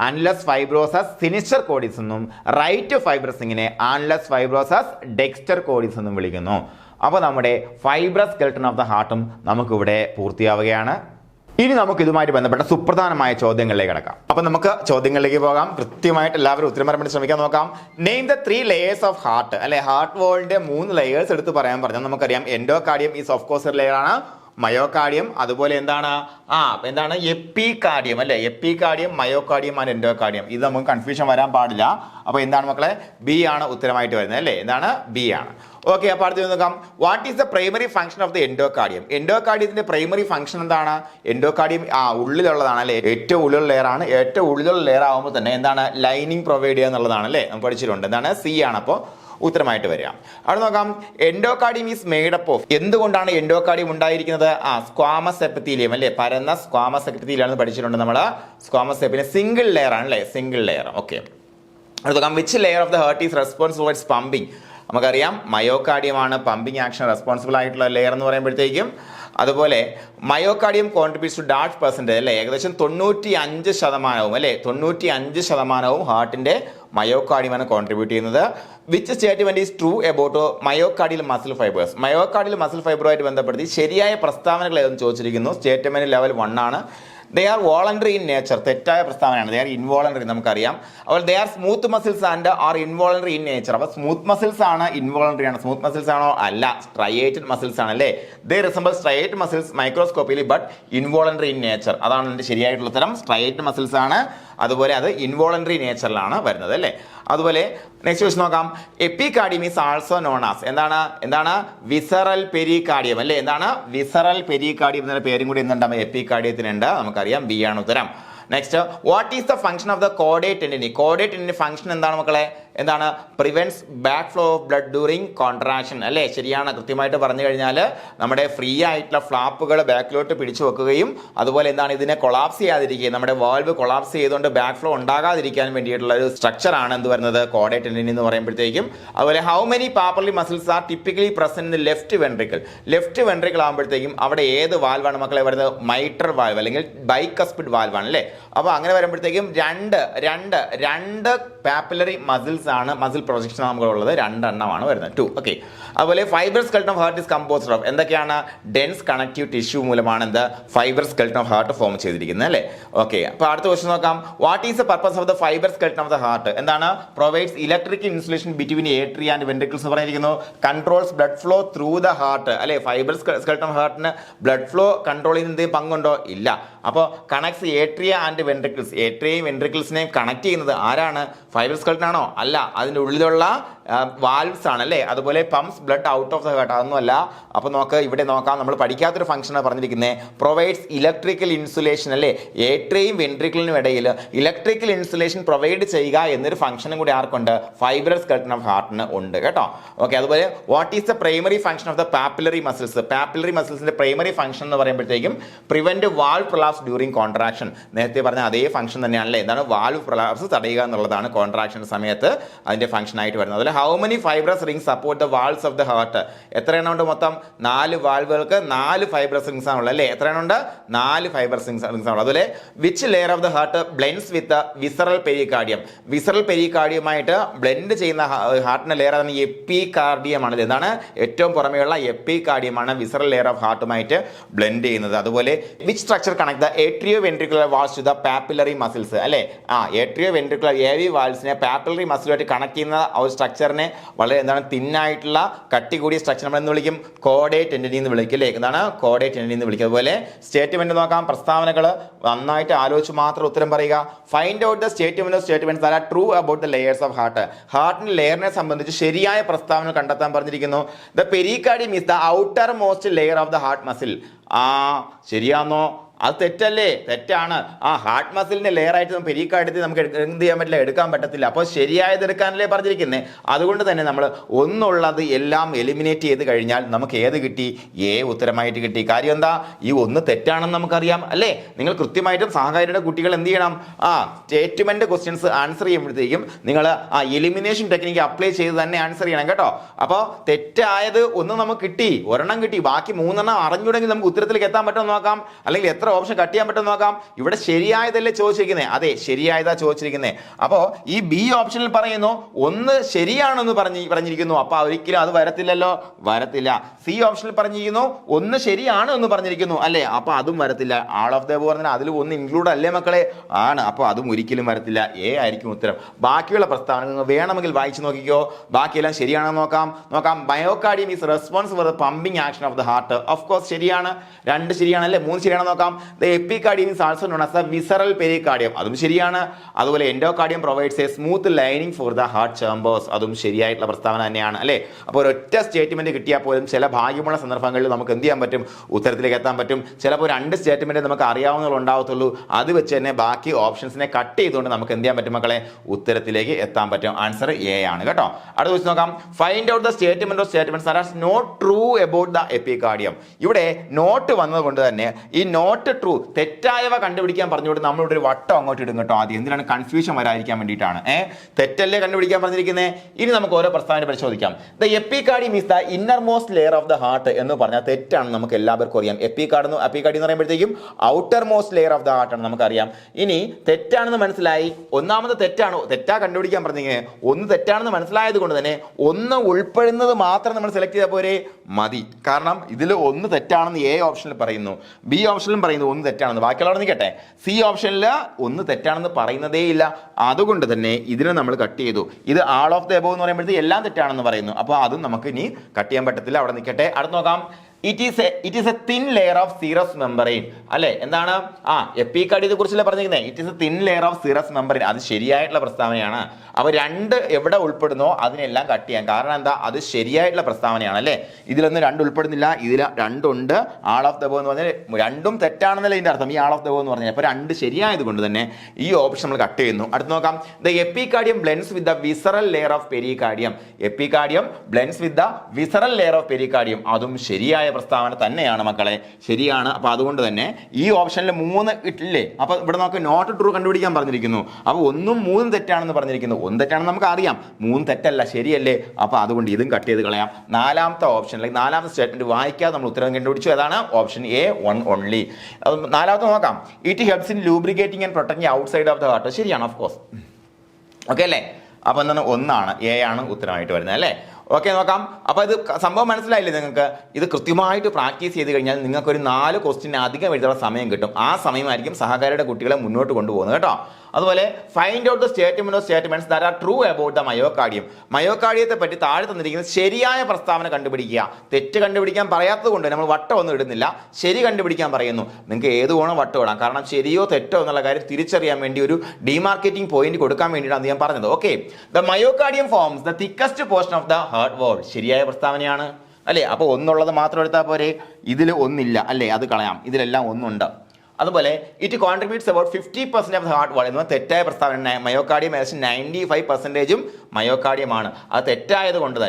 ആൻലസ് ഫൈബ്രോസസ് സിനിസ്റ്റർ കോർഡിസ് എന്നും, റൈറ്റ് ഫൈബ്രസ് റിങ്ങിനെ ആൻലസ് ഫൈബ്രോസസ് ഡെക്സ്റ്റർ കോർഡിസ് എന്നും വിളിക്കുന്നു. അപ്പോൾ നമ്മുടെ ഫൈബ്രസ് സ്കെൽട്ടൺ ഓഫ് ദ ഹാർട്ടും നമുക്കിവിടെ പൂർത്തിയാവുകയാണ്. ഇനി നമുക്ക് ഇതുമായിട്ട് ബന്ധപ്പെട്ട സുപ്രധാനമായ ചോദ്യങ്ങളിലേക്ക് കിടക്കാം. അപ്പൊ നമുക്ക് ചോദ്യങ്ങളിലേക്ക് പോകാം. കൃത്യമായിട്ട് എല്ലാവരും ഉത്തരം പറയാൻ വേണ്ടി ശ്രമിക്കാൻ നോക്കാം. Name the 3 layers of heart അല്ലെ. ഹാർട്ട് വോളിന്റെ 3 ലേയേഴ്സ് എടുത്ത് പറയാൻ പറഞ്ഞാൽ നമുക്കറിയാം. എൻഡോകാർഡിയം ഈസ് ഓഫ് കോഴ്സ് ഒരു ലെയർ ആണ്, മയോകാർഡിയം, അതുപോലെ എന്താണ് എപ്പികാർഡിയം അല്ലെ. Epicardium, myocardium and endocardium. ഇത് നമുക്ക് കൺഫ്യൂഷൻ വരാൻ പാടില്ല. അപ്പൊ എന്താണ് മക്കളെ? ബി ആണ് ഉത്തരമായിട്ട് വരുന്നത് അല്ലേ. എന്താണ്? ബി ആണ്. ഓക്കെ. അപ്പോൾ അടുത്ത് നോക്കാം, what is the primary function of the endocardium. എൻഡോകാർഡിയത്തിന്റെ പ്രൈമറി ഫംഗ്ഷൻ എന്താണ്? എൻഡോകാർഡിയം ഉള്ളിലുള്ളതാണ് അല്ലേ, ഏറ്റവും ഉള്ളിലുള്ള ലെയർ ആണ്. ഏറ്റവും ഉള്ളിലുള്ള ലെയർ ആകുമ്പോൾ തന്നെ എന്താണ്? ലൈനിങ് പ്രൊവൈഡ് ചെയ്യുക എന്നുള്ളതാണ് അല്ലേ, നമ്മൾ പഠിച്ചിട്ടുണ്ട്. എന്താണ്? സി ആണ് അപ്പോൾ ഉത്തരമായിട്ട് വരിക. അവിടെ നോക്കാം, endocardium is made up of. എന്തുകൊണ്ടാണ് എൻഡോകാർഡിയം ഉണ്ടായിരിക്കുന്നത്? സ്ക്വാമസ് എപ്പിത്തീലിയം അല്ലേ, പരന്ന സ്ക്വാമസ് എപ്പിത്തീലിയം ആണെന്ന് പഠിച്ചിട്ടുണ്ട് നമ്മൾ. സ്ക്വാമസ് എപ്പിത്തീലിയം സിംഗിൾ ലെയർ ആണ് അല്ലേ, സിംഗിൾ ലെയർ. ഓക്കെ. അവിടെ നോക്കാം, which layer of the heart is responsible towards pumping. നമുക്കറിയാം മയോകാർഡിയം ആണ് പമ്പിങ് ആക്ഷൻ റെസ്പോൺസിബിൾ ആയിട്ടുള്ള ലെയർ എന്ന് പറയുമ്പോഴത്തേക്കും. അതുപോലെ myocardium contributes to dash percentage അല്ലേ, ഏകദേശം 95% അല്ലേ, 95% ഹാർട്ടിന്റെ മയോകാർഡിയമാണ് കോൺട്രിബ്യൂട്ട് ചെയ്യുന്നത്. Which statement is true about myocardial muscle fibers. Myocardial muscle ഫൈബറുമായിട്ട് ബന്ധപ്പെടുത്തി ശരിയായ പ്രസ്താവനകൾ ഏതെന്ന് ചോദിച്ചിരിക്കുന്നു. സ്റ്റേറ്റ്മെന്റ് ലെവൽ 1 ആണ്. They are voluntary in nature. തെറ്റായ പ്രസ്താവനയാണ്. ദേ ആർ ഇൻവോളണ്ടറി, നമുക്കറിയാം. അപ്പോൾ ദേ are smooth muscles and are involuntary in nature. അപ്പോൾ സ്മൂത്ത് മസിൽസ് ആണ്, ഇൻവോളണ്ടറി ആണ്. സ്മൂത്ത് മസിൽസ് ആണോ? അല്ല, സ്ട്രയേറ്റഡ് മസിൽസ് ആണ് അല്ലേ. They resemble striate muscles microscopically but involuntary in nature. അതാണ് എൻ്റെ ശരിയായിട്ടുള്ള ഉത്തരം. സ്ട്രയേറ്റ് മസിൽസ് ആണ്. അതുപോലെ അത് ഇൻവോളണ്ടറി നേച്ചറിലാണ് വരുന്നത് അല്ലേ. അതുപോലെ നെക്സ്റ്റ് ക്വസ്റ്റ്യൻ നോക്കാം. Epicardium is also known as എന്താണ് വിസറൽ പെരികാർഡിയം അല്ലേ. എന്താണ് വിസറൽ പെരികാർഡിയം എന്ന പേരും കൂടി എന്തുണ്ടാകും എപ്പികാർഡിയത്തിനുണ്ട്. നമുക്കറിയാം ബി ആണ് ഉത്തരം. Next, what is the function of the കോഡേറ്റ് ടെൻഡിനി? കോഡേറ്റ് ടെൻഡിനി ഫംഗ്ഷൻ എന്താണ് മക്കളെ? എന്താണ്? Prevents back flow of blood during contraction അല്ലേ. ശരിയാണ്. കൃത്യമായിട്ട് പറഞ്ഞു കഴിഞ്ഞാൽ നമ്മുടെ ഫ്രീ ആയിട്ടുള്ള ഫ്ലാപ്പുകൾ ബാക്കിലോട്ട് പിടിച്ചു വെക്കുകയും അതുപോലെ എന്താണ് ഇതിനെ കൊളാപ്സ് ചെയ്യാതിരിക്കുകയും നമ്മുടെ വാൽവ് കൊളാപ്സ് ചെയ്തുകൊണ്ട് ബാക്ക് ഫ്ലോ ഉണ്ടാകാതിരിക്കാൻ വേണ്ടിയിട്ടുള്ള ഒരു സ്ട്രക്ചർ ആണ് എന്ത് വരുന്നത് കോഡേറ്റ് ടെൻഡിനി എന്ന് പറയുമ്പോഴത്തേക്കും. അതുപോലെ how many papillary muscles are typically present in left ventricle? Left ventricle ആകുമ്പോഴത്തേക്കും അവിടെ ഏത് വാൽവാണ് മക്കളെ വരുന്നത്? മൈട്രൽ വാൽവ് അല്ലെങ്കിൽ ബൈകസ്പിഡ് വാൽവാണ് അല്ലേ. അപ്പോൾ അങ്ങനെ വരുമ്പോഴത്തേക്കും രണ്ട് പാപ്പലറി മസിൽസ് ആണ്, മസിൽ പ്രൊജക്ഷൻ നമുക്കുള്ളത് 2 എണ്ണമാണ് വരുന്നത് 2. ഓക്കെ. അതുപോലെ fibre skeleton of heart is composed of എന്തൊക്കെയാണ്? ഡെൻസ് കണക്റ്റീവ് ടിഷ്യൂ മൂലമാണ് എന്ത് fibre skeleton of heart form ചെയ്തിരിക്കുന്നത് അല്ലേ. ഓക്കെ. അപ്പോൾ അടുത്ത ക്വസ്റ്റ്യൻ നോക്കാം. What is the purpose of the fibre skeleton of the heart? എന്താണ്? Provides electrical insulation between atria and ventricles എന്ന് പറഞ്ഞിരിക്കുന്നു. Controls blood flow through the heart അല്ലേ. Fibre skeleton of ഹാർട്ടിന് ബ്ലഡ് ഫ്ലോ കൺട്രോൾ ചെയ്യുന്ന എന്തെങ്കിലും പങ്കുണ്ടോ? ഇല്ല. അപ്പോൾ കണക്ട്സ് ഏട്രിയ ആൻഡ് വെൻട്രിക്കിൾസ്. ഏട്രിയയും വെൻട്രിക്കിൾസിനെയും കണക്ട് ചെയ്യുന്നത് ആരാണ്? ഫൈബർ സ്കെൽട്ടൺ ആണോ? അല്ല. അതിൻ്റെ ഉള്ളിലുള്ള വാൽവ്സ് ആണ് അല്ലേ. അതുപോലെ pumps blood out of the heart അതൊന്നുമല്ല. അപ്പോൾ ഇവിടെ നോക്കാം. നമ്മൾ പഠിക്കാത്തൊരു ഫംഗ്ഷനാണ് പറഞ്ഞിരിക്കുന്നത്. പ്രൊവൈഡ്സ് ഇലക്ട്രിക്കൽ ഇൻസുലേഷൻ അല്ലേ. ഏട്രിയയും വെൻട്രിക്കിളിനും ഇടയിൽ ഇലക്ട്രിക്കൽ ഇൻസുലേഷൻ പ്രൊവൈഡ് ചെയ്യുക എന്നൊരു ഫംഗ്ഷനും കൂടി ആർക്കുണ്ട്? ഫൈബർ സ്കെൽട്ടൺ ഓഫ് ഹാർട്ടിന് ഉണ്ട് കേട്ടോ. ഓക്കെ. അതുപോലെ what is the primary function of the papillary muscles? Papillary മസിൽസിന്റെ പ്രൈമറി ഫംഗ്ഷൻ എന്ന് പറയുമ്പോഴത്തേക്കും prevent valve prolapse during contraction. നേരത്തെ പറഞ്ഞ അതേ ഫംഗ്ഷൻ തന്നെയാണല്ലേ. എന്താണ്? വാൾവ് പ്രൊലാപ്സ് തടയുക എന്നുള്ളതാണ് കോൺട്രാക്ഷൻ സമയത്ത് അതിന്റെ ഫംഗ്ഷൻ ആയിട്ട് വരുന്നത്. അതുപോലെ how many fibrous rings support the walls of the heart? എത്ര എണ്ണം ഉണ്ട് മൊത്തം? 4 വാൾവുകൾക്ക് 4 ഫൈബ്രസ് റിംഗ്സ് ആണുള്ളത് അല്ലേ. എത്ര എണ്ണം ഉണ്ട്? 4 ഫൈബ്രസ് റിംഗ്സ് ആണുള്ളത്. അതുപോലെ which layer of the heart blends with visceral pericardium? Visceral പെരികാർഡിയമായിട്ട് ബ്ലെൻഡ് ചെയ്യുന്ന ഹാർട്ടിന്റെ ലെയർ ആണ് എപ്പികാർഡിയം ആണ്. എന്താണ്? ഏറ്റവും പുറമെയുള്ള എപ്പികാർഡിയമാണ് വിസറൽ ലെയർ ഓഫ് ഹാർട്ടുമായിട്ട് ബ്ലെൻഡ് ചെയ്യുന്നത്. അതുപോലെ which structure connect the atrioventricular valves to the papillary muscles അല്ലേ. ഏട്രിയോ വെൻട്രിക്കുലർ AV വാൾസിനെ പാപ്പിലറി മസിലുമായിട്ട് കണക്ട് ചെയ്യുന്ന ഒരു സ്ട്രക്ചറിനെ വളരെ എന്താണ് തിന്നായിട്ടുള്ള കട്ടി കൂടിയ സ്ട്രക്ചർ നമ്മൾ എന്ന് വിളിക്കും? കോഡേറ്റ് ടെൻഡിനി എന്ന് വിളിക്കും അല്ലേ. എന്താണ്? കോഡേറ്റ് ടെൻഡിനി എന്ന് വിളിക്കും. അതുപോലെ സ്റ്റേറ്റ്മെന്റ് നോക്കാം. പ്രസ്താവനകൾ നന്നായിട്ട് ആലോചിച്ച് മാത്രം ഉത്തരം പറയുക. Find out the statements are true about the layers of heart. ഹാർട്ടിന്റെ ലെയറിനെ സംബന്ധിച്ച് ശരിയായ പ്രസ്താവന കണ്ടെത്താൻ പറഞ്ഞിരിക്കുന്നു. The pericardium is the outermost layer of the heart muscle. ശരിയാണോ? അത് തെറ്റല്ലേ? തെറ്റാണ്. ഹാർട്ട് മസിലിന്റെ ലെയർ ആയിട്ട് പെരികാർഡിയത്തിൽ നമുക്ക് എന്ത് ചെയ്യാൻ പറ്റില്ല? എടുക്കാൻ പറ്റത്തില്ല. അപ്പോൾ ശരിയായത് എടുക്കാനല്ലേ പറഞ്ഞിരിക്കുന്നത്. അതുകൊണ്ട് തന്നെ നമ്മൾ ഒന്നുള്ളത് എല്ലാം എലിമിനേറ്റ് ചെയ്ത് കഴിഞ്ഞാൽ നമുക്ക് ഏത് കിട്ടി? എ ഉത്തരമായിട്ട് കിട്ടി. കാര്യം എന്താ? ഈ ഒന്ന് തെറ്റാണെന്ന് നമുക്കറിയാം അല്ലേ. നിങ്ങൾ കൃത്യമായിട്ടും സഹകാരിയുടെ കുട്ടികൾ എന്ത് ചെയ്യണം? സ്റ്റേറ്റ്മെന്റ് ക്വസ്റ്റ്യൻസ് ആൻസർ ചെയ്യുമ്പോഴത്തേക്കും നിങ്ങൾ എലിമിനേഷൻ ടെക്നിക്ക് അപ്ലൈ ചെയ്ത് തന്നെ ആൻസർ ചെയ്യണം കേട്ടോ. അപ്പോൾ തെറ്റായത് ഒന്ന് നമുക്ക് കിട്ടി, ഒരെണ്ണം കിട്ടി, ബാക്കി 3 എണ്ണം അറിഞ്ഞുണ്ടെങ്കിൽ നമുക്ക് ഉത്തരത്തിലേക്ക് എത്താൻ പറ്റുമെന്ന് നോക്കാം. അല്ലെങ്കിൽ എത്ര ഓപ്ഷൻ കട്ട് ചെയ്യാൻ പറ്റുമെന്ന് നോക്കാം. ഇവിടെ ശരിയായതല്ലേ ചോദിച്ചിരിക്കുന്നത്? അതെ, ശരിയായതാ ചോദിച്ചിരിക്കുന്നത്. അപ്പോൾ ഈ ബി ഓപ്ഷനിൽ പറയുന്നു ഒന്ന് ശരിയാണെന്ന് പറഞ്ഞിരിക്കുന്നു. അപ്പോൾ ഒരിക്കലും അത് വരത്തില്ലല്ലോ, വരത്തില്ല. സി ഓപ്ഷനിൽ പറഞ്ഞിരിക്കുന്നു ഒന്ന് ശരിയാണ് എന്ന് പറഞ്ഞിരിക്കുന്നു അല്ലേ. അപ്പോൾ അതും വരത്തില്ല. ആൾ ഓഫ് ദ എബോവ് പറഞ്ഞാൽ അതിൽ ഒന്ന് ഇൻക്ലൂഡ് അല്ലേ മക്കളെ? ആണ്. അപ്പോൾ അതും ഒരിക്കലും വരത്തില്ല. എ ആയിരിക്കും ഉത്തരം. ബാക്കിയുള്ള പ്രസ്താവനകൾ വേണമെങ്കിൽ വായിച്ചു നോക്കിക്കോ. ബാക്കിയെല്ലാം ശരിയാണെന്ന് നോക്കാം. Myocardium is response for the pumping action of the heart. Of course ശരിയാണ്. 2 ശരിയാണല്ലേ. 3 ശരിയാണെന്ന് നോക്കാം. The epicardium is also known as the visceral pericardium. അതും ശരിയാണ്. അതുപോലെ endocardium provides a smooth lining for the heart chambers. അതും ശരിയായിട്ടുള്ള പ്രസ്താവന തന്നെയാണ് അല്ലേ. അപ്പോൾ ഒരൊറ്റ സ്റ്റേറ്റ്മെന്റ് കിട്ടിയാൽ പോലും ചില ഭാഗ്യമുള്ള സന്ദർഭങ്ങളിൽ നമുക്ക് എന്ത് ചെയ്യാൻ പറ്റും? ഉത്തരത്തിലേക്ക് എത്താൻ പറ്റും. ചിലപ്പോൾ 2 സ്റ്റേറ്റ്മെന്റ് നമുക്ക് അറിയാവുന്നതുള്ള ഉണ്ടാവത്തുള്ളൂ. അത് വെച്ച് തന്നെ ബാക്കി ഓപ്ഷൻസിനെ കട്ട് ചെയ്തുകൊണ്ട് നമുക്ക് എന്ത് ചെയ്യാൻ പറ്റും മക്കളെ? ഉത്തരത്തിലേക്ക് എത്താൻ പറ്റും. ആൻസർ എ ആണ് കേട്ടോ. അടുത്ത വെച്ച് നോക്കാം. Find out the statement of statements are not true about the epicardium. ഇവിടെ നോട്ട് വന്നതുകൊണ്ട് തന്നെ ഈ നോട്ട് ട്രൂ തെറ്റായവ കണ്ടുപിടിക്കാൻ പറഞ്ഞുകൊണ്ട് നമ്മളിവിടെ ഒരു വട്ടം അങ്ങോട്ട് ഇടും കേട്ടോ. ആദ്യം എന്തിനാണ്? കൺഫ്യൂഷൻ വരാതിരിക്കാൻ വേണ്ടിയിട്ടാണ്. തെറ്റല്ലേ കണ്ടുപിടിക്കാൻ പറഞ്ഞിരിക്കുന്നത്. ഇനി നമുക്ക് ഓരോ പ്രസ്താവന പരിശോധിക്കാം. The epicardium is the inner most layer of the heart എന്ന് പറഞ്ഞാൽ തെറ്റാണ്. നമുക്ക് എല്ലാവർക്കും അറിയാം. എപ്പികാർഡിയം എന്ന് പറയുമ്പോഴത്തേക്കും outer most layer of the heart ആണ് നമുക്കറിയാം. ഇനി തെറ്റാണെന്ന് മനസ്സിലായി. ഒന്നാമത് തെറ്റാണോ? തെറ്റാ കണ്ടുപിടിക്കാൻ പറഞ്ഞിരിക്കുന്നത്. ഒന്ന് തെറ്റാണെന്ന് മനസ്സിലായത് കൊണ്ട് തന്നെ ഒന്ന് ഉൾപ്പെടുന്നത് മാത്രം നമ്മൾ സെലക്ട് ചെയ്താൽ പോരെ? മതി. കാരണം ഇതിൽ ഒന്ന് തെറ്റാണെന്ന് എ ഓപ്ഷനിൽ പറയുന്നു, ബി ഓപ്ഷനിലും പറയുന്നു ഒന്ന് തെറ്റാണെന്ന്. ബാക്കിയുള്ളവർ നിൽക്കട്ടെ. സി ഓപ്ഷനിൽ ഒന്ന് തെറ്റാണെന്ന് പറയുന്നതേ ഇല്ല. അതുകൊണ്ട് തന്നെ ഇതിനെ നമ്മൾ കട്ട് ചെയ്തു. ഇത് ആൾ ഓഫ് ദ എബോവ് എന്ന് പറയുമ്പോഴത്തേക്ക് എല്ലാം തെറ്റാണെന്ന് പറയുന്നു. അപ്പോൾ അതും നമുക്ക് ഇനി കട്ട് ചെയ്യാൻ പറ്റത്തില്ല. അവിടെ നിൽക്കട്ടെ. അടുത്ത് നോക്കാം. It is a thin layer of serous membrane അല്ലെ. എന്താണ് എപ്പികാർഡിയത്തെ കുറിച്ചല്ലേ പറഞ്ഞിരിക്കുന്നത്. It is a thin layer of serous membrane. അത് ശരിയായിട്ടുള്ള പ്രസ്താവനയാണ്. അപ്പൊ രണ്ട് എവിടെ ഉൾപ്പെടുന്നോ അതിനെല്ലാം കട്ട് ചെയ്യാം. കാരണം എന്താ, അത് ശരിയായിട്ടുള്ള പ്രസ്താവനയാണ് അല്ലെ. ഇതിലൊന്നും രണ്ട് ഉൾപ്പെടുന്നില്ല, ഇതിൽ രണ്ടുണ്ട്. ആൾ ഓഫ് ദ ബോ എന്ന് പറഞ്ഞാൽ രണ്ടും തെറ്റാണെന്നല്ലേ ഇതിന്റെ അർത്ഥം. ഈ ആൾ ഓഫ് ദ ബോ എന്ന് പറഞ്ഞാൽ അപ്പൊ രണ്ട് ശരിയായത് കൊണ്ട് തന്നെ ഈ ഓപ്ഷൻ നമ്മൾ കട്ട് ചെയ്യുന്നു. അടുത്ത് നോക്കാം. The epicardium blends with the visceral layer of pericardium. Epicardium blends with the visceral layer of pericardium. അതും ശരിയായ പ്രസ്താവന തന്നെയാണ് മക്കളെ, ശരിയാണ്. അപ്പൊ അതുകൊണ്ട് തന്നെ ഈ ഓപ്ഷനിൽ 3 ഇട്ടില്ലേ. അപ്പൊ ഇവിടെ നമുക്ക് നോട്ട് ട്രൂ കണ്ടുപിടിക്കാൻ പറഞ്ഞിരിക്കുന്നു. അപ്പൊ 1ഉം 3ഉം തെറ്റാണെന്ന് പറഞ്ഞിരിക്കുന്നു. 1 തെറ്റാണെന്ന് നമുക്ക് അറിയാം, 3 തെറ്റല്ല, ശരിയല്ലേ. അപ്പൊ അതുകൊണ്ട് ഇതും കട്ട് ചെയ്ത് കളയാം. നാലാമത്തെ ഓപ്ഷൻ അല്ലെങ്കിൽ നാലാമത്തെ സ്റ്റേറ്റ്മെന്റ് വായിക്കാതെ നമ്മൾ ഉത്തരം കണ്ടുപിടിച്ചു. ഏതാണ്? Option A, 1 only. നാലാമത്തെ നോക്കാം. It helps in lubricating and protecting outside of the heart. ശരിയാണ്, ഓഫ് കോഴ്സ്. ഓക്കെ അല്ലേ. അപ്പൊ എന്താണ്, 1 എ ആണ് ഉത്തരമായിട്ട് വരുന്നത് അല്ലേ. ഓക്കെ നോക്കാം. അപ്പൊ ഇത് സംഭവം മനസ്സിലായില്ലേ നിങ്ങൾക്ക്. ഇത് കൃത്യമായിട്ട് പ്രാക്ടീസ് ചെയ്ത് കഴിഞ്ഞാൽ നിങ്ങൾക്ക് ഒരു 4 ക്വസ്റ്റ്യൻ അധികം എഴുതാനുള്ള സമയം കിട്ടും. ആ സമയമായിരിക്കും സഹകാരിയുടെ കുട്ടികളെ മുന്നോട്ട് കൊണ്ടുപോകുന്നത് കേട്ടോ. അതുപോലെ find out the statements that are true about the myocardium. മയോകാർഡിയത്തെ പറ്റി താഴെ തന്നിരിക്കുന്നത് ശരിയായ പ്രസ്താവന കണ്ടുപിടിക്കുക. തെറ്റ് കണ്ടുപിടിക്കാൻ പറയാത്തത് കൊണ്ട് നമ്മൾ വട്ടം ഒന്നും ഇടുന്നില്ല, ശരി കണ്ടുപിടിക്കാൻ പറയുന്നു. നിങ്ങൾക്ക് ഏത് വേണം വട്ടം ഇടാം. കാരണം ശരിയോ തെറ്റോ എന്നുള്ള കാര്യം തിരിച്ചറിയാൻ വേണ്ടി ഒരു ഡിമാർക്കറ്റിംഗ് പോയിന്റ് കൊടുക്കാൻ വേണ്ടിയിട്ടാണ് ഞാൻ പറഞ്ഞത്. Okay, the myocardium forms the thickest portion of the heart wall. ശരിയായ പ്രസ്താവനയാണ് അല്ലേ. അപ്പോൾ 1 മാത്രം എടുത്താൽ പോരെ. ഇതിൽ 1 അല്ലേ, അത് കളയാം. ഇതിലെല്ലാം 1 അതുപോലെ it contributes about 50% of the heart wall എന്ന തെറ്റായ പ്രസ്താവന. മയോകാർഡിയം ഏകദേശം 95%ഉം മയോകാർഡിയമാണ്. അത് തെറ്റായത് കൊണ്ട്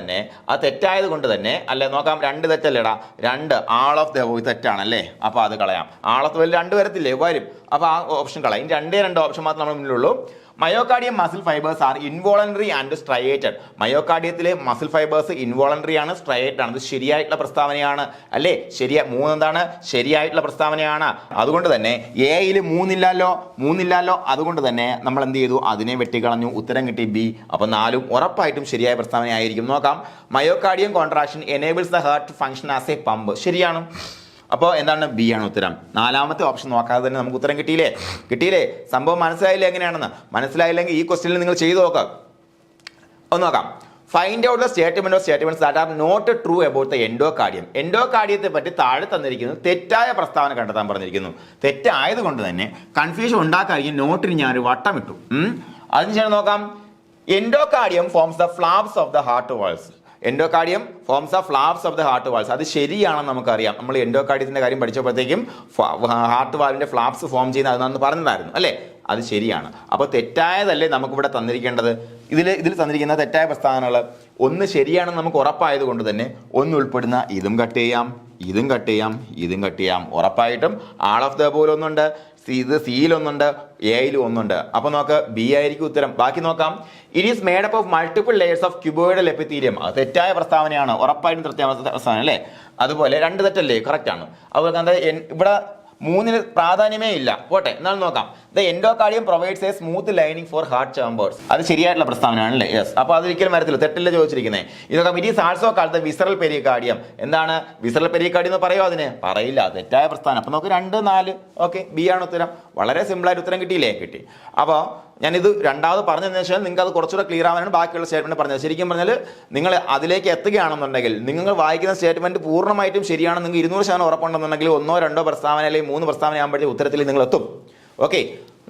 തന്നെ അല്ലെ. നോക്കാം, 2 തെറ്റല്ലേടാ. 2 ആൾ ഓഫ് ദ ബോ തെറ്റാണല്ലേ. അപ്പോൾ അത് കളയാം. ആൾ ഓഫ് ദ ബോ 2 വരത്തില്ലേ, വരും. അപ്പോൾ ആ ഓപ്ഷൻ കളയാം. 2 ഓപ്ഷൻ മാത്രം നമ്മൾ മുന്നിലുള്ളൂ. Myocardium muscle fibres are involuntary and striated. മയോകാർഡിയത്തിലെ മസിൽ ഫൈബേഴ്സ് ഇൻവോളണ്ടറി ആണ്, സ്ട്രയേറ്റഡ് ആണ്. ഇത് ശരിയായിട്ടുള്ള പ്രസ്താവനയാണ് അല്ലേ. 3 എന്താണ്, ശരിയായിട്ടുള്ള പ്രസ്താവനയാണ്. അതുകൊണ്ട് തന്നെ എയിൽ 3 ഇല്ലല്ലോ. അതുകൊണ്ട് തന്നെ നമ്മൾ എന്ത് ചെയ്തു, അതിനെ വെട്ടിക്കളഞ്ഞു. ഉത്തരം കിട്ടി ബി. അപ്പൊ 4ഉം ഉറപ്പായിട്ടും ശരിയായ പ്രസ്താവനയായിരിക്കും. നോക്കാം. Myocardium contraction enables the heart to function as a pump. ശരിയാണ്. അപ്പോൾ എന്താണ്, ബി ആണ് ഉത്തരം. 4ാമത്തെ ഓപ്ഷൻ നോക്കാതെ തന്നെ നമുക്ക് ഉത്തരം കിട്ടിയില്ലേ. സംഭവം മനസ്സിലായില്ലേ എങ്ങനെയാണെന്ന്. മനസ്സിലായില്ലെങ്കിൽ ഈ ക്വസ്റ്റ്യനിൽ നിങ്ങൾ ചെയ്തു നോക്കാം. ഒന്ന് നോക്കാം. Find out the statements that are not true about the endocardium. എൻഡോകാർഡിയത്തെ പറ്റി താഴെ തന്നിരിക്കുന്നത് തെറ്റായ പ്രസ്താവന കണ്ടെത്താൻ പറഞ്ഞിരിക്കുന്നു. തെറ്റായതുകൊണ്ട് തന്നെ കൺഫ്യൂഷൻ ഉണ്ടാക്കാതിരിക്കും നോട്ടിന് ഞാനൊരു വട്ടം ഇട്ടു. അതിനുശേഷം നോക്കാം. Endocardium forms the flaps of the heart walls. Endocardium forms of flaps of the heart walls. അത് ശരിയാണെന്ന് നമുക്കറിയാം. നമ്മൾ എൻഡോകാർഡിയത്തിന്റെ കാര്യം പഠിച്ചപ്പോഴത്തേക്കും ഹാർട്ട് വാൽവിന്റെ ഫ്ലാപ്സ് ഫോം ചെയ്യുന്ന അതെന്ന് പറഞ്ഞതായിരുന്നു അല്ലേ. അത് ശരിയാണ്. അപ്പോൾ തെറ്റായതല്ലേ നമുക്കിവിടെ തന്നിരിക്കേണ്ടത്. ഇതിൽ തന്നിരിക്കുന്ന തെറ്റായ പ്രസ്താവനകൾ 1 ശരിയാണെന്ന് നമുക്ക് ഉറപ്പായത് കൊണ്ട് തന്നെ 1 ഉൾപ്പെടുന്ന ഇതും കട്ട് ചെയ്യാം. ഉറപ്പായിട്ടും ആൾ ഓഫ് ദ പോലെ 1 ഇത് സിയിൽ 1 എയിൽ 1. അപ്പൊ നോക്ക്, ബി ആയിരിക്കും ഉത്തരം. ബാക്കി നോക്കാം. It is made up of multiple layers of cuboidal epithelium. അത് തെറ്റായ പ്രസ്താവനയാണ്, ഉറപ്പായിട്ടും തെറ്റായ പ്രസ്താവന അല്ലേ. അതുപോലെ 2 തെറ്റല്ലേ, കറക്റ്റ് ആണ്. അതുപോലെ ഇവിടെ 3 പ്രാധാന്യമേ ഇല്ല, പോട്ടെ. എന്നാലും നോക്കാം. The endocardium provides A smooth lining four heart chambers. അത് ശരിയായിട്ടുള്ള പ്രസ്താവനയാണല്ലേ. യെസ്. അപ്പോൾ അതൊരിക്കലും വരത്തില്ല, തെറ്റല്ലേ ചോദിച്ചിരിക്കുന്നത്. ഇതൊക്കെ it is also called the visceral pericardium. എന്താണ് വിസറൽ പെരികാർഡിയം എന്ന് പറയുമോ? അതിന് പറയില്ല, തെറ്റായ പ്രസ്താവന. അപ്പോൾ നമുക്ക് 2, 4. ഓക്കെ, ബി ആണ് ഉത്തരം. വളരെ സിമ്പിളായിട്ട് ഉത്തരം കിട്ടി. അപ്പോൾ ഞാനിത് രണ്ടാമത് പറഞ്ഞതിന് ശേഷം നിങ്ങൾക്ക് അത് കുറച്ചുകൂടെ ക്ലിയർ ആവാനാണ് ബാക്കിയുള്ള സ്റ്റേറ്റ്മെന്റ് പറഞ്ഞത്. ശരിക്കും പറഞ്ഞാൽ നിങ്ങൾ അതിലേക്ക് എത്തുകയാണെന്നുണ്ടെങ്കിൽ നിങ്ങൾ വായിക്കുന്ന സ്റ്റേറ്റ്മെന്റ് പൂർണ്ണമായിട്ടും ശരിയാണ്, നിങ്ങൾക്ക് 200% ഉറപ്പുണ്ടെന്നുണ്ടെങ്കിൽ 1, 2 പ്രസ്താവന അല്ലെങ്കിൽ 3 പ്രസ്താവന ആകുമ്പോഴത്തേക്ക് ഉത്തരത്തിൽ നിങ്ങൾ എത്തും. ഓക്കെ,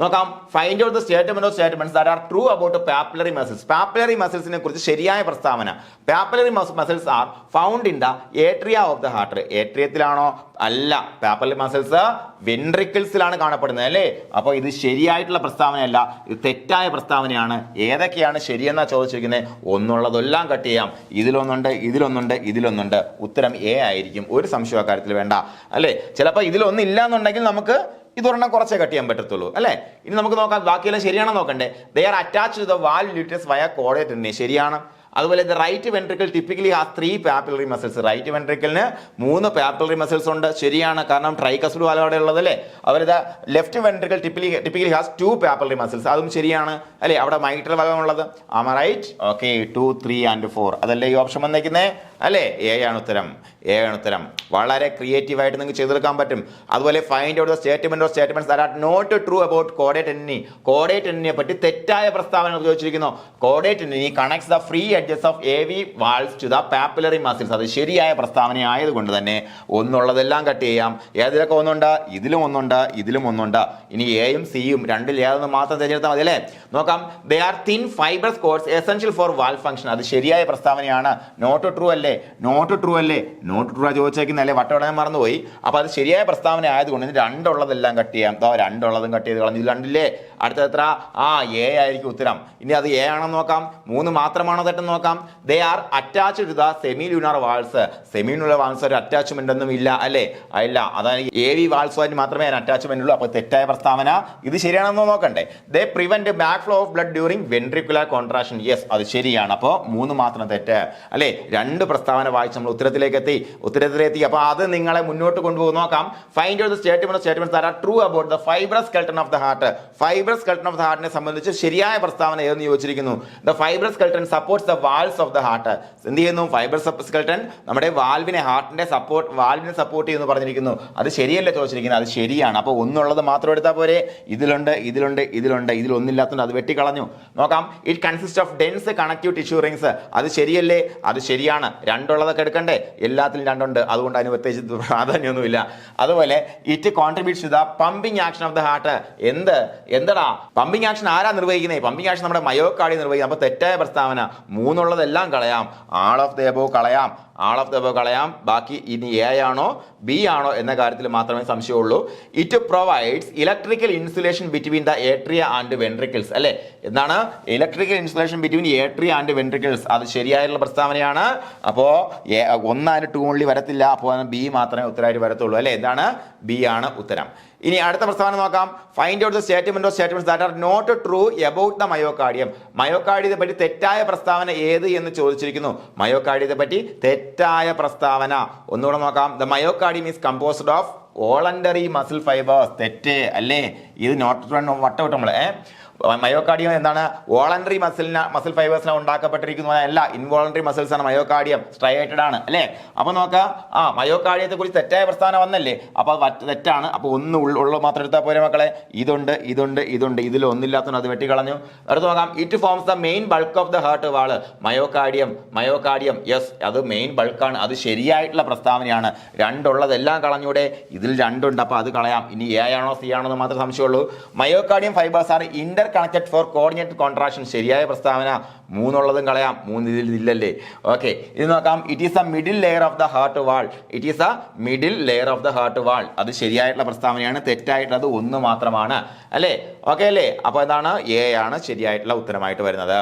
നോക്കാം. Find out the statements that are true about papillary muscles. Papillary മസിൽസിനെ കുറിച്ച് ശരിയായ പ്രസ്താവന. Papillary muscles are found in the atria of the heart. ഏട്രിയത്തിലാണോ? അല്ല. പാപ്പിലറി മസിൽസ് വെൻട്രിക്കിൾസിലാണ് കാണപ്പെടുന്നത് അല്ലേ. അപ്പോൾ ഇത് ശരിയായിട്ടുള്ള പ്രസ്താവനയല്ല, ഇത് തെറ്റായ പ്രസ്താവനയാണ്. ഏതൊക്കെയാണ് ശരിയെന്നാ ചോദിച്ചിരിക്കുന്നത്? 1 കട്ട് ചെയ്യാം. ഇതിലൊന്നുണ്ട്. ഉത്തരം എ ആയിരിക്കും. ഒരു സംശയ കാര്യത്തിൽ വേണ്ട അല്ലേ. ചിലപ്പോൾ ഇതിലൊന്നും ഇല്ല എന്നുണ്ടെങ്കിൽ നമുക്ക് ഇതൊരെണ്ണം കുറച്ചേ കട്ട് ചെയ്യാൻ പറ്റത്തുള്ളൂ അല്ലേ. ഇനി നമുക്ക് നോക്കാം ബാക്കിയെല്ലാം ശരിയാണോ നോക്കണ്ടേ. They are attached to the valve leaflets via chordae തന്നെ. ശരിയാണ്. അതുപോലെ ദ right ventricle typically has 3 papillary muscles. Right വെൻട്രിക്കിളിന് 3 പാപ്പിലറി മസിൽസ് ഉണ്ട്. ശരിയാണ്, കാരണം ട്രൈകസ്പിഡ് വാൽവ് അവിടെ ഉള്ളതല്ലേ. അതുപോലെ the left ventricle typically has 2 papillary muscles. അതും ശരിയാണ് അല്ലേ. അവിടെ മൈട്രൽ വാൽവ് ഉള്ളത്. Am right? ഓക്കെ, 2, 3 and 4 അതല്ലേ ഈ ഓപ്ഷൻ വന്നേക്കുന്നേ അല്ലേ. എ ആണ് ഉത്തരം. എ ആണ് ഉത്തരം. വളരെ ക്രിയേറ്റീവായിട്ട് നിങ്ങൾക്ക് ചെയ്തെടുക്കാൻ പറ്റും. അതുപോലെ find out the statement of statements that are not true about കോഡേറ്റ് എന്റിനി. കോഡേറ്റ് എന്റിനെ പറ്റി തെറ്റായ പ്രസ്താവന ചോദിച്ചിരിക്കുന്നു. കോഡേറ്റ് tendineae connects the free edges of AV valves to the papillary muscles. അത് ശരിയായ പ്രസ്താവന ആയതുകൊണ്ട് തന്നെ ഒന്നുള്ളതെല്ലാം കട്ട് ചെയ്യാം. ഏതിലൊക്കെ ഒന്നുണ്ട്? ഇതിലും ഒന്നുണ്ട്, ഇതിലും ഒന്നുണ്ട്. ഇനി എയും സിയും രണ്ടിൽ ഏതൊന്ന് മാത്രം തിരഞ്ഞെടുത്താൽ മതി അല്ലേ. നോക്കാം. They are thin fibres cords essential for valve function. അത് ശരിയായ പ്രസ്താവനയാണ്. നോട്ട് ട്രൂ അല്ലേ? നോട്ട് ട്രൂ അല്ലേ? നോട്ട് ട്രൂ ചോദിച്ചേക്കുന്നല്ലേ, വട്ടവടനെ മറന്നുപോയി. അപ്പൊ അത് ശരിയായ പ്രസ്താവന ആയതുകൊണ്ട് രണ്ടുള്ളതെല്ലാം കട്ട് ചെയ്യാം. രണ്ടുള്ളതും കട്ട് ചെയ്ത് കളഞ്ഞു. രണ്ടില്ലേ? അടുത്ത എത്ര? എ ആയിരിക്കും ഉത്തരം. ഇനി അത് എ ആണെന്ന് നോക്കാം. 3 മാത്രമാണോ തെറ്റെന്ന് നോക്കാം. They are attached to the semilunar walls. Semilunar walls ഒരു അറ്റാച്ച്മെന്റ് ഒന്നും ഇല്ല അല്ലേ? ഇല്ല. അതായത് AV വാൾസുമായിട്ട് മാത്രമേ അറ്റാച്ച്മെന്റ് ഉള്ളൂ. അപ്പൊ തെറ്റായ പ്രസ്താവന. ഇത് ശരിയാണെന്ന് നോക്കണ്ടേ. They prevent back flow of blood during ventricular contraction. Yes, അത് ശരിയാണ്. അപ്പോൾ 3 മാത്രം തെറ്റ് അല്ലേ. 2 പ്രസ്താവന വായിച്ച് നമ്മൾ ഉത്തരത്തിലേക്ക് എത്തി. അപ്പൊ അത് നിങ്ങളെ മുന്നോട്ട് കൊണ്ടുപോകും. നോക്കാം. Find out the statements that are true about the fibrous skeleton of the heart. Fibrous skeleton of the ഹാർട്ടിനെ സംബന്ധിച്ച് ശരിയായ പ്രസ്താവന ഏതെന്ന് ചോദിച്ചിരിക്കുന്നു. The fibrous skeleton supports the walls of the heart. എന്ത് ചെയ്യുന്നു? ഫൈബ്രസ് സ്കെൽട്ടൺ നമ്മുടെ വാൽവിനെ, ഹാർട്ടിന്റെ വാൽവിനെ സപ്പോർട്ട് ചെയ്യുന്നു പറഞ്ഞിരിക്കുന്നു. അത് ശരിയല്ല ചോദിച്ചിരിക്കുന്നത്. അത് ശരിയാണ്. അപ്പോൾ ഒന്നുള്ളത് മാത്രം എടുത്താൽ പോരെ. ഇതിലുണ്ട്, ഇതിലൊന്നില്ലാത്തതുകൊണ്ട് അത് വെട്ടിക്കളഞ്ഞു. നോക്കാം. It consist of dense connective tissue rings. അത് ശരിയല്ലേ? അത് ശരിയാണ്. രണ്ടുള്ളതൊക്കെ എടുക്കണ്ടേ? എല്ലാത്തിലും രണ്ടുണ്ട്. അതുകൊണ്ട് അതിന് പ്രത്യേകിച്ച് പ്രാധാന്യമൊന്നുമില്ല. അതുപോലെ it contributes to the pumping action of the heart. എന്തടാ പമ്പിംഗ് ആക്ഷൻ ആരാ നിർവഹിക്കുന്നത്? പമ്പിംഗ് ആക്ഷൻ നമ്മുടെ മയോകാർഡിയം നിർവഹിക്കുന്നത്. അപ്പൊ തെറ്റായ പ്രസ്താവന. 3 ഉള്ളതെല്ലാം കളയാം. ആൾ ഓഫ് ദ എബോവ് കളയാം. ബാക്കി ഇനി എ ആണോ ബി ആണോ എന്ന കാര്യത്തിൽ മാത്രമേ സംശയമുള്ളൂ. It provides electrical insulation between the atria and ventricles. അല്ലെ, എന്താണ് electrical insulation between atria and ventricles? അത് ശരിയായിട്ടുള്ള പ്രസ്താവനയാണ്. അപ്പോ 1 2 ഓൺലി വരത്തില്ല. അപ്പോൾ ബി മാത്രമേ ഉത്തരമായിട്ട് വരത്തുള്ളൂ അല്ലെ. എന്താണ്? ബി ആണ് ഉത്തരം. ഇനി അടുത്ത പ്രസ്താവന നോക്കാം. Find out the statements that are not true about the myocardium. മയോകാർഡിയത്തെ പറ്റി തെറ്റായ പ്രസ്താവന ഏത് എന്ന് ചോദിച്ചിരിക്കുന്നു. മയോകാർഡിയത്തെ പറ്റി തെറ്റായ പ്രസ്താവന ഒന്നുകൂടെ നോക്കാം. The myocardium is composed of voluntary muscle fibres. തെറ്റ് അല്ലേ? ഇത് നോട്ട് വട്ടവിട്ട് നമ്മള് മയോകാർഡിയം എന്താണ്? വോളണ്ടറി മസിൽ ഫൈബേഴ്സിനാണ് ഉണ്ടാക്കപ്പെട്ടിരിക്കുന്നു. അല്ല, ഇൻവോളണ്ടറി മസിൽസ് ആണ്. മയോകാർഡിയം സ്ട്രൈറ്റഡ് ആണ് അല്ലേ. അപ്പൊ നോക്കാം. മയോകാർഡിയത്തെ കുറിച്ച് തെറ്റായ പ്രസ്താവന വന്നല്ലേ. അപ്പൊ തെറ്റാണ്. അപ്പൊ ഉള്ള മാത്രം എടുത്താൽ പോരെ മക്കളെ. ഇതുണ്ട്, ഇതിൽ ഒന്നില്ലാത്തതുകൊണ്ട് അത് വെട്ടിക്കളഞ്ഞു. അടുത്ത് നോക്കാം. It forms the main bulk of the heart wall. Myocardium yes, അത് മെയിൻ ബൾക്കാണ്. അത് ശരിയായിട്ടുള്ള പ്രസ്താവനയാണ്. രണ്ടുള്ളതെല്ലാം കളഞ്ഞൂടെ? ഇതിൽ 2 ഉണ്ട്. അപ്പൊ അത് കളയാം. ഇനി എ ആണോ സി ആണോ എന്ന് മാത്രമേ സംശയമുള്ളൂ. മയോകാർഡിയം ഫൈബേഴ്സ് ആണ് interconnected for coordinated contraction. ശരിയായ പ്രസ്താവന. 3 ഉള്ളതും കളയാം. 3 ഇതിൽ ഇല്ലല്ലേ. ഓക്കെ, ഇത് നോക്കാം. It is a middle layer of the heart wall. അത് ശരിയായിട്ടുള്ള പ്രസ്താവനയാണ്. തെറ്റായിട്ടുള്ളത് 1 മാത്രമാണ് അല്ലേ. ഓക്കെ അല്ലേ. അപ്പൊ എന്താണ്? എ ആണ് ശരിയായിട്ടുള്ള ഉത്തരമായിട്ട് വരുന്നത്.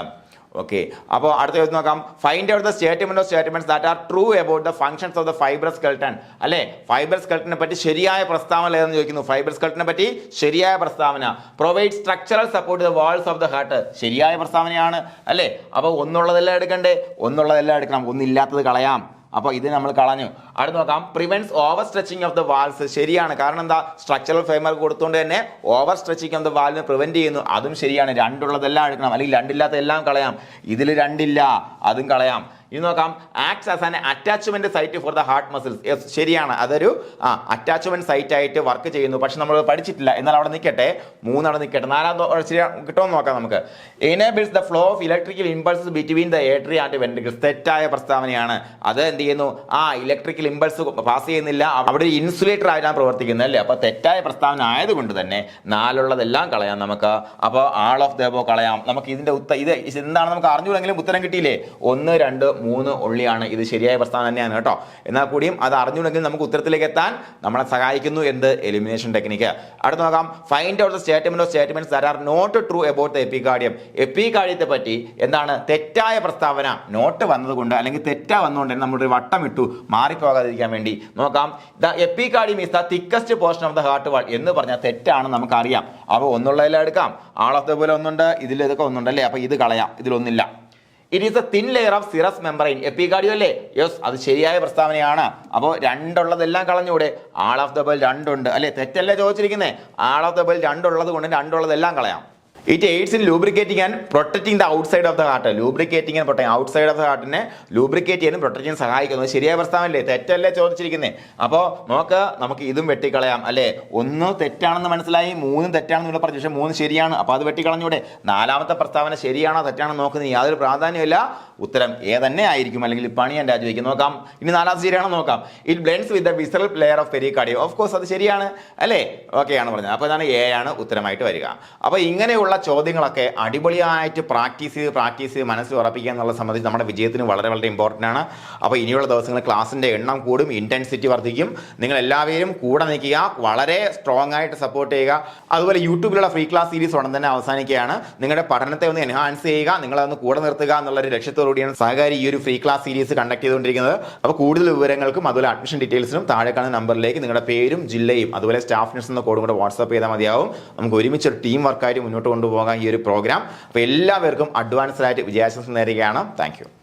ഓക്കെ, അപ്പോൾ അടുത്ത ചോദ്യം നോക്കാം. Find out the statements that are true about the functions of the fibrous skeleton. അല്ലെ, ഫൈബ്രസ് സ്കെൽട്ടനെ പറ്റി ശരിയായ പ്രസ്താവന ഏതെന്ന് ചോദിക്കുന്നു. ഫൈബ്രസ് സ്കെൽട്ടനെ പറ്റി ശരിയായ പ്രസ്താവന. Provide structural support the walls of the heart. ശരിയായ പ്രസ്താവനയാണ് അല്ലെ. അപ്പോൾ ഒന്നുള്ളതെല്ലാം എടുക്കണ്ടേ? ഒന്നുള്ളതെല്ലാം എടുക്കണം. ഒന്നില്ലാത്തത് കളയാം. അപ്പോൾ ഇത് നമ്മൾ കളഞ്ഞു. അടുത്ത് നോക്കാം. Prevents over stretching of the walls. ശരിയാണ്. കാരണം എന്താ? സ്ട്രക്ചറൽ ഫ്രെയിംവർക്ക് കൊടുത്തുകൊണ്ട് തന്നെ ഓവർ സ്ട്രെച്ചിങ് ഓഫ് ദ വാൽവിനെ പ്രിവെന്റ് ചെയ്യുന്നു. അതും ശരിയാണ്. 2 ഉള്ളതെല്ലാം എടുക്കണം. അല്ലെങ്കിൽ 2 ഇല്ലാത്തതെല്ലാം കളയാം. ഇതിൽ 2 ഇല്ല, അതും കളയാം. ഇത് നോക്കാം. Acts as an attachment site for the heart muscles. ശരിയാണ്. അതൊരു അറ്റാച്ച്മെന്റ് സൈറ്റ് ആയിട്ട് വർക്ക് ചെയ്യുന്നു. പക്ഷെ നമ്മൾ പഠിച്ചിട്ടില്ല. എന്നാൽ അവിടെ നിൽക്കട്ടെ. 3 അവിടെ നിൽക്കട്ടെ. 4 ശരിയാ കിട്ടുമെന്ന് നോക്കാം നമുക്ക്. Enables the flow of electrical impulses between the atria and ventricles. തെറ്റായ പ്രസ്താവനയാണ്. അത് എന്ത് ചെയ്യുന്നു? ഇലക്ട്രിക്കൽ ഇമ്പൾസ് പാസ് ചെയ്യുന്നില്ല. അവിടെ ഒരു ഇൻസുലേറ്റർ ആയിട്ടാണ് പ്രവർത്തിക്കുന്നത് അല്ലേ. അപ്പൊ തെറ്റായ പ്രസ്താവന ആയതുകൊണ്ട് തന്നെ 4 ഉള്ളതെല്ലാം കളയാം നമുക്ക്. അപ്പോൾ ആൾ ഓഫ് ദ എബോവ് കളയാം. നമുക്ക് ഇതിന്റെ ഇത് എന്താണ് നമുക്ക് അറിഞ്ഞുകൂടെങ്കിലും ഉത്തരം കിട്ടിയില്ലേ. 1 2 3 ഒള്ളിയാണ്. ഇത് ശരിയായ പ്രസ്താവന തന്നെയാണ് കേട്ടോ. എന്നാൽ കൂടിയും അത് അറിഞ്ഞുണ്ടെങ്കിൽ നമുക്ക് ഉത്തരത്തിലേക്ക് എത്താൻ നമ്മളെ സഹായിക്കുന്നു എന്ത്? Elimination technique. അടുത്ത് നോക്കാം. Find out the statements that are not true about the epicardium. എപ്പികാർഡിയത്തെ പറ്റി എന്താണ് തെറ്റായ പ്രസ്താവന? നോട്ട് വന്നതുകൊണ്ട് അല്ലെങ്കിൽ തെറ്റാ വന്നുകൊണ്ട് നമ്മളൊരു വട്ടം ഇട്ടു മാറിപ്പോകാതിരിക്കാൻ വേണ്ടി. നോക്കാം. The epicardium is the thickest portion of the heart wall എന്ന് പറഞ്ഞാൽ തെറ്റാണ്, നമുക്കറിയാം. അപ്പോൾ ഒന്നുള്ളതെല്ലാം എടുക്കാം. ആൾ ഓഫ് ദ പോലെ ഒന്നുണ്ട്, ഇതിൽ ഇതൊക്കെ ഒന്നുണ്ടല്ലേ. അപ്പോൾ ഇത് കളയാം. ഇതിലൊന്നില്ല. It is a thin layer of serous membrane. Epicardium അല്ലേ. യെസ്, അത് ശരിയായ പ്രസ്താവനയാണ്. അപ്പോൾ 2 ഉള്ളതെല്ലാം കളഞ്ഞൂടെ? ആൾ ഓഫ് ദ ബെൽ 2 ഉണ്ട് അല്ലെ. തെറ്റല്ലേ ചോദിച്ചിരിക്കുന്നത്. ആൾ ഓഫ് ദ ബെൽ 2 ഉള്ളത് കൊണ്ട് 2 ഉള്ളതെല്ലാം കളയാം. It aids in lubricating and protecting the outside of the heart. Lubricating and protect outside of the ഹാർട്ടിനെ ലൂബ്രിക്കേറ്റ് ചെയ്യാനും പ്രൊട്ടക്ട് ചെയ്യാൻ സഹായിക്കുന്നത്. ശരിയായ പ്രസ്താവനല്ലേ? തെറ്റല്ലേ ചോദിച്ചിരിക്കുന്നത്? അപ്പോൾ നമുക്ക് ഇതും വെട്ടിക്കളയാം അല്ലേ? ഒന്ന് തെറ്റാണെന്ന് മനസ്സിലായി, 3 തെറ്റാണെന്ന് ഇവിടെ പറഞ്ഞു, പക്ഷേ 3 ശരിയാണ്. അപ്പോൾ അത് വെട്ടിക്കളഞ്ഞൂടെ? 4ാമത്തെ പ്രസ്താവന ശരിയാണോ തെറ്റാണോ നോക്കുന്നത് യാതൊരു പ്രാധാന്യമില്ല. ഉത്തരം ഏ തന്നെ ആയിരിക്കും, അല്ലെങ്കിൽ പണി ഞാൻ രാജിവെക്കും. നോക്കാം, ഇനി 4ാമത് ശരിയാണോ നോക്കാം. It blends with the visceral layer of pericardium. Of course അത് ശരിയാണ് അല്ലേ? ഓക്കെ ആണ് പറഞ്ഞത്. അപ്പോൾ ഇതാണ് എ ആണ് ഉത്തരമായിട്ട് വരിക. അപ്പോൾ ഇങ്ങനെയുള്ള ചോദ്യങ്ങളൊക്കെ അടിപൊളിയായിട്ട് പ്രാക്ടീസ് ചെയ്ത് മനസ്സിൽ ഉറപ്പിക്കുക എന്നുള്ള സംബന്ധിച്ച് നമ്മുടെ വിജയത്തിന് വളരെ വളരെ ഇമ്പോർട്ടൻ്റ് ആണ്. അപ്പോൾ ഇനിയുള്ള ദിവസങ്ങളിൽ ക്ലാസ്സിൻ്റെ എണ്ണം കൂടും, ഇൻറ്റൻസിറ്റി വർദ്ധിക്കും. നിങ്ങൾ എല്ലാവരും കൂടെ നിൽക്കുക, വളരെ സ്ട്രോങ് ആയിട്ട് സപ്പോർട്ട് ചെയ്യുക. അതുപോലെ യൂട്യൂബിലുള്ള ഫ്രീ ക്ലാസ് സീരീസ് ഉടൻ തന്നെ അവസാനിക്കുകയാണ്. നിങ്ങളുടെ പഠനത്തെ ഒന്ന് എൻഹാൻസ് ചെയ്യുക, നിങ്ങളതൊന്ന് കൂടെ നിർത്തുക എന്നുള്ളൊരു ലക്ഷ്യത്തോടുകൂടിയാണ് സഹകാരി ഈ ഒരു ഫ്രീ ക്ലാസ് സീരീസ് കണ്ടക്ട് ചെയ്തുകൊണ്ടിരിക്കുന്നത്. അപ്പോൾ കൂടുതൽ വിവരങ്ങൾക്കും അതുപോലെ അഡ്മിഷൻ ഡീറ്റെയിൽസിനും താഴെ കാണുന്ന നമ്പറിലേക്ക് നിങ്ങളുടെ പേരും ജില്ലയും അതുപോലെ സ്റ്റാഫ് നഴ്സ് എന്ന കോഡും കൂടെ വാട്സ്ആപ്പ് ചെയ്താൽ മതിയാവും. നമുക്ക് ഒരുമിച്ച് ഒരു ടീം വർക്കായിട്ട് മുന്നോട്ട് കൊണ്ടുപോകാൻ ഈ ഒരു പ്രോഗ്രാം. അപ്പോൾ എല്ലാവർക്കും അഡ്വാൻസ്ഡ് ആയിട്ട് വിജയാശംസ നേരുകയാണ്. Thank you.